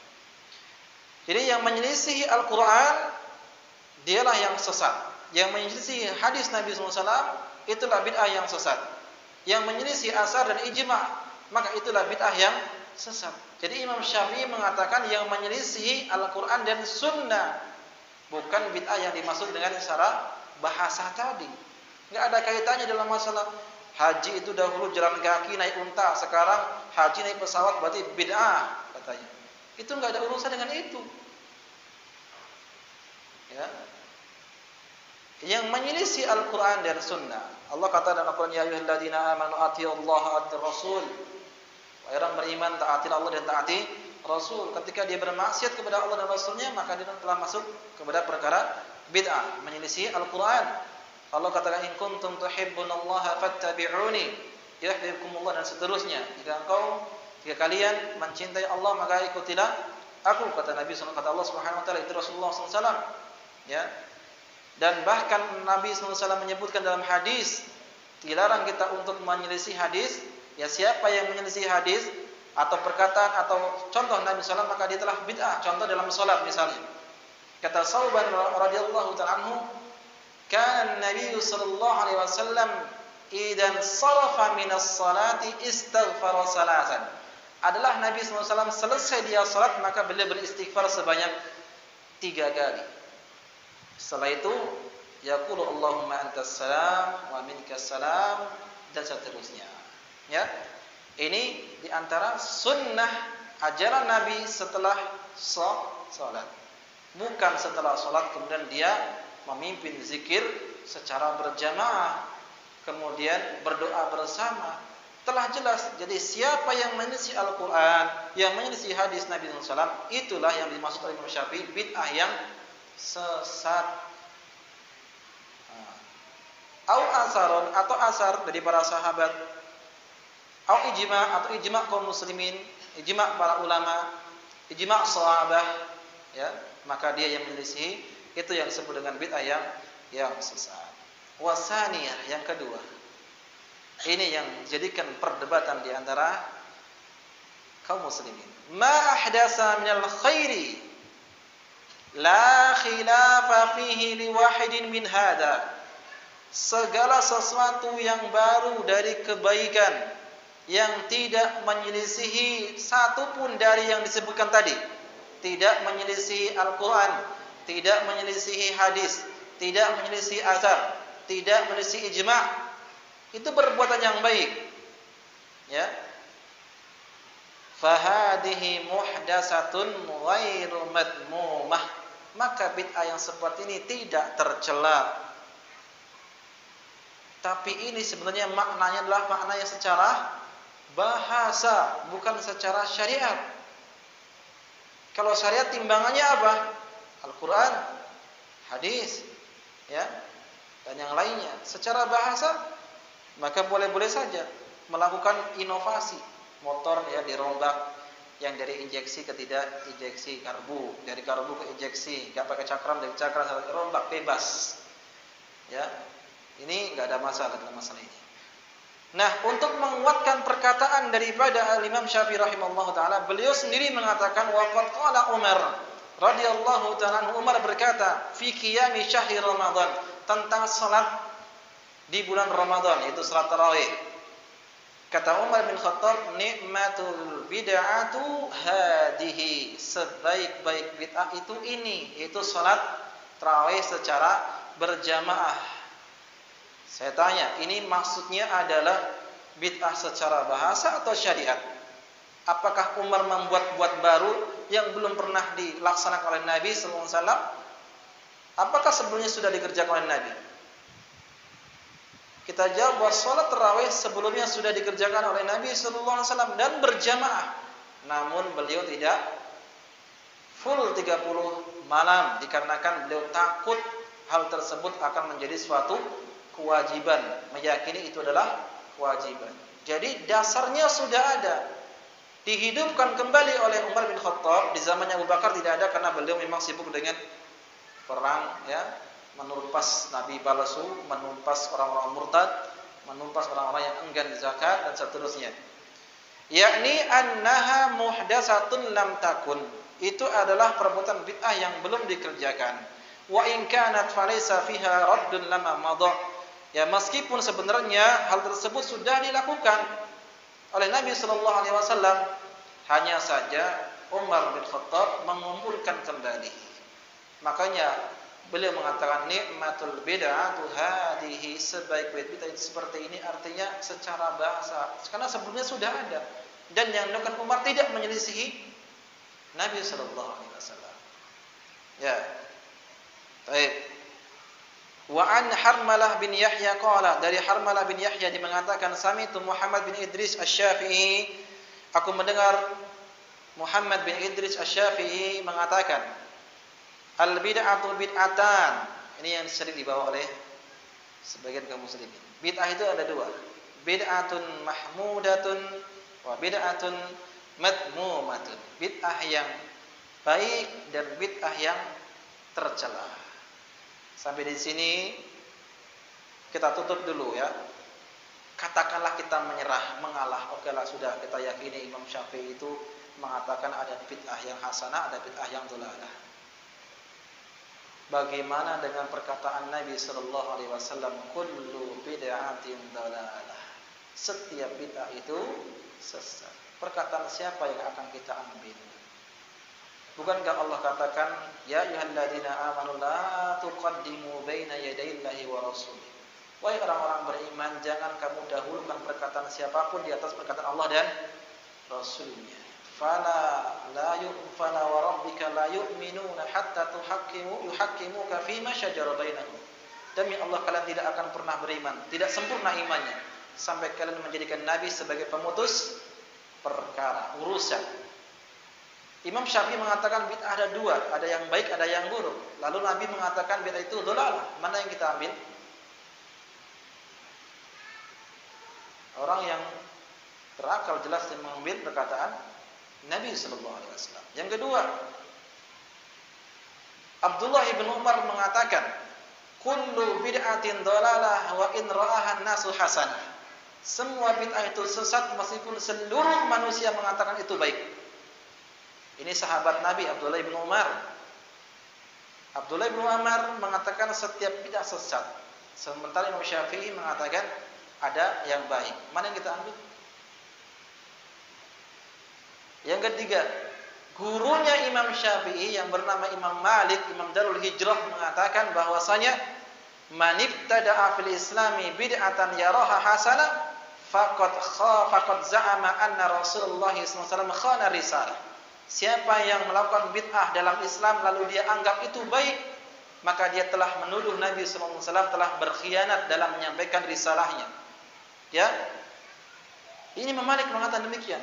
Jadi yang menyelisihi Al-Quran, dialah yang sesat. Yang menyelisihi hadis Nabi SAW, itulah bid'ah yang sesat. Yang menyelisihi asar dan ijma', maka itulah bid'ah yang sesat. Jadi Imam Syafi'i mengatakan yang menyelisihi Al-Quran dan sunnah, bukan bid'ah yang dimaksud dengan secara bahasa tadi. Nggak ada kaitannya dalam masalah haji itu dahulu jalan kaki naik unta, sekarang haji naik pesawat, berarti bid'ah katanya. Itu nggak ada urusan dengan itu. Ya. Yang menyelisih Al-Quran dan Sunnah, Allah kata dalam Al-Quran, ya ayyuhalladzina amanu atiullaha wa atiur rasul. Wahai orang beriman, taatilah Allah dan taati Rasul. Ketika dia bermaksiat kepada Allah dan Rasulnya, maka dia telah masuk kepada perkara bid'ah, menyelisih Al-Quran. Allah katakan, in kuntum tuhibbunallaha fattabi'uni yuhibbukumullah, dan seterusnya. Jika kalian mencintai Allah, maka ikutilah aku, kata Nabi SAW, kata Allah Subhanahu wa taala, itu Rasulullah SAW. Ya. Dan bahkan Nabi SAW menyebutkan dalam hadis, dilarang kita untuk menyelisih hadis. Ya, siapa yang menyelisih hadis atau perkataan atau contoh Nabi SAW, maka dia telah bid'ah. Contoh dalam salat misalnya. Kata Sauban radhiyallahu ta'ala anhu, "Kana Nabi sallallahu alaihi wasallam idan sarafa minas salati istaghfara salasan." Adalah Nabi SAW selesai dia salat maka beliau beristighfar sebanyak 3 kali. Setelah itu yaqulu Allahumma antas salam wa minkas salam dan seterusnya. Ya. Ini diantara sunnah ajaran Nabi setelah salat. Bukan setelah salat kemudian dia memimpin zikir secara berjamaah, kemudian berdoa bersama. Telah jelas. Jadi siapa yang menyelisih Al-Quran, yang menyelisih hadis Nabi SAW, itulah yang dimaksud oleh Imam Syafi'i bid'ah yang sesat. Au asaron atau asar dari para sahabat, au ijma atau ijma kaum muslimin, ijma para ulama, ijma sahabah, ya, maka dia yang menyelisih, itu yang disebut dengan bid'ah yang sesat. Wasaniyah, yang kedua, ini yang jadikan perdebatan di antara kaum muslimin. Ma ahdasa minal khairi la khilafa fihi liwahidin min hada. Segala sesuatu yang baru dari kebaikan yang tidak menyelisihi satu pun dari yang disebutkan tadi. Tidak menyelisihi Al-Quran, tidak menyelisihi hadis, tidak menyelisihi asar, tidak menyelisihi ijma'. Itu perbuatan yang baik. Ya. Fahadihi muhdasatun ghairu madmumah. Maka bid'ah yang seperti ini tidak tercela. Tapi ini sebenarnya maknanya adalah makna yang secara bahasa, bukan secara syariat. Kalau syariat timbangannya apa? Al-Quran, hadis, ya, dan yang lainnya. Secara bahasa, maka boleh-boleh saja melakukan inovasi. Motor ya dirombak, yang dari injeksi ke tidak injeksi karbu, dari karbu ke injeksi, enggak pakai cakram, dari cakram sampai rombak bebas. Ya. Ini enggak ada masalah dalam masalah ini. Nah, untuk menguatkan perkataan daripada Imam Syafi'i rahimahullahu taala, beliau sendiri mengatakan waqad qala Umar radhiyallahu taala, Umar berkata fi qiyami syahri Ramadan, tentang salat di bulan Ramadan, yaitu salat tarawih. Kata Umar bin Khattab, nikmatul bid'atu hadihi, sebaik-baik bid'ah itu ini, yaitu salat tarawih secara berjamaah. Saya tanya, ini maksudnya adalah bid'ah secara bahasa atau syariat? Apakah Umar membuat-buat baru yang belum pernah dilaksanakan oleh Nabi sallallahu alaihi wasallam? Apakah sebelumnya sudah dikerjakan oleh Nabi? Kita jawab bahwa salat tarawih sebelumnya sudah dikerjakan oleh Nabi sallallahu alaihi wasallam dan berjamaah. Namun beliau tidak full 30 malam dikarenakan beliau takut hal tersebut akan menjadi suatu kewajiban, meyakini itu adalah kewajiban. Jadi dasarnya sudah ada. Dihidupkan kembali oleh Umar bin Khattab, di zamannya Abu Bakar tidak ada karena beliau memang sibuk dengan perang, ya, menumpas nabi palsu, menumpas orang-orang murtad, menumpas orang-orang yang enggan zakat dan seterusnya. Yakni annaha muhdatsatun lam takun. Itu adalah perbuatan bid'ah yang belum dikerjakan. Wa in kanat falaysa fiha raddun lama madha. Ya, meskipun sebenarnya hal tersebut sudah dilakukan oleh Nabi sallallahu alaihi wasallam, hanya saja Umar bin Khattab mengumpulkan kembali. Makanya beliau mengatakan nikmatul bid'atu hadihi, sebaik-baik bid'ah seperti ini, artinya secara bahasa. Karena sebelumnya sudah ada dan yang dilakukan Umar tidak menyelisihi Nabi sallallahu alaihi wasallam. Ya. Baik. Wa an Harmalah bin Yahya qala, dari Harmalah bin Yahya dia mengatakan sami'tu Muhammad bin Idris Asy-Syafi'i, aku mendengar Muhammad bin Idris Asy-Syafi'i mengatakan al bid'atu bid'atan. Ini yang sering dibawa oleh sebagian kaum muslimin. Bid'ah itu ada dua, bid'atun mahmudatun wa bid'atun madmumatun. Bid'ah yang baik dan bid'ah yang tercela. Sampai di sini kita tutup dulu ya. Katakanlah kita menyerah, mengalah. Oke lah, sudah kita yakini Imam Syafi'i itu mengatakan ada bid'ah yang hasanah, ada bid'ah yang dhalalah. Bagaimana dengan perkataan Nabi sallallahu alaihi wasallam, kullu bid'atin dhalalah. Setiap bid'ah itu sesat. Perkataan siapa yang akan kita ambil? Bukankah Allah katakan, ya ayyuhalladzina amanu la tuqaddimu baina yadayillahi wa rasulih. Wahai orang-orang beriman, jangan kamu dahulukan perkataan siapapun di atas perkataan Allah dan Rasulnya. Fala wa rabbika la yu'minuna hatta yuhaqqimuka fima syajara bainahum. Demi Allah, kalian tidak akan pernah beriman, tidak sempurna imannya sampai kalian menjadikan Nabi sebagai pemutus perkara, urusan. Imam Syafi'i mengatakan bid'ah ada dua, ada yang baik, ada yang buruk. Lalu Nabi mengatakan bid'ah itu dhalalah. Mana yang kita ambil? Orang yang berakal jelas dan mengambil perkataan Nabi sallallahu alaihi wasallam. Yang kedua, Abdullah bin Umar mengatakan, kullu bid'atin dhalalah wa in ra'ahan nasu hasanah. Semua bid'ah itu sesat meskipun seluruh manusia mengatakan itu baik. Ini sahabat Nabi Abdullah bin Umar. Abdullah bin Umar mengatakan setiap bid'ah sesat. Sementara Imam Syafi'i mengatakan ada yang baik. Mana yang kita ambil? Yang ketiga, gurunya Imam Syafi'i yang bernama Imam Malik, Imam Darul Hijrah mengatakan bahwasanya man ibtada'a fil islami bid'atan yaraha hasanah faqad za'ama anna Rasulullah sallallahu alaihi wasallam khana risalah. Siapa yang melakukan bid'ah dalam Islam lalu dia anggap itu baik, maka dia telah menuduh Nabi sallallahu alaihi wasallam telah berkhianat dalam menyampaikan risalahnya. Ya. Ini Imam Malik mengatakan demikian.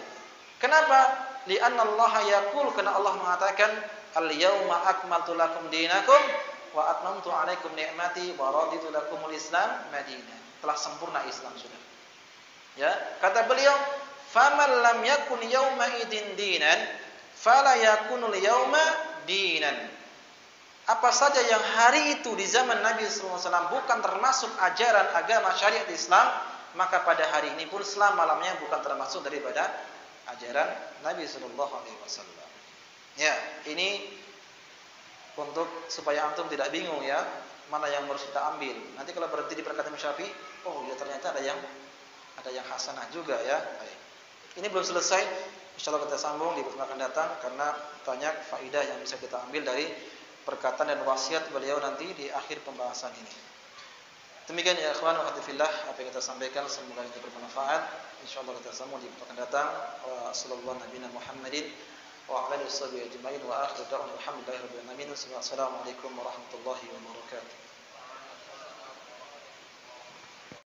Kenapa? Li'anna Allah yaqul, karena Allah mengatakan al-yauma akmaltu lakum dinakum wa atmamtu 'alaikum ni'mati wa raditu lakumul Islam madina. Telah sempurna Islam sudah. Ya, kata beliau, "Faman lam yakun yauma idin dinan, fala yakunul yauma dinan." Apa saja yang hari itu di zaman Nabi sallallahu alaihi wasallam bukan termasuk ajaran agama syariat Islam, maka pada hari ini pun selama-lamanya bukan termasuk daripada ajaran Nabi sallallahu alaihi wasallam. Ya, ini untuk supaya antum tidak bingung ya, mana yang harus kita ambil. Nanti kalau berhenti di perkataan Syafi'i, oh ya ternyata ada yang hasanah juga ya. Baik. Ini belum selesai. Insyaallah kita sambung di pertemuan akan datang karena banyak faedah yang bisa kita ambil dari perkataan dan wasiat beliau nanti di akhir pembahasan ini. Demikian ya ikhwan wa akhwati fillah, apa yang kita sampaikan semoga itu bermanfaat. Insyaallah kita sambung di pertemuan akan datang. Sallallahu nabiyana Muhammadin wa ala alihi washabihi ajmain wa akhiru da'wana alhamdulillahi rabbil alamin. Wassalamualaikum warahmatullahi wabarakatuh.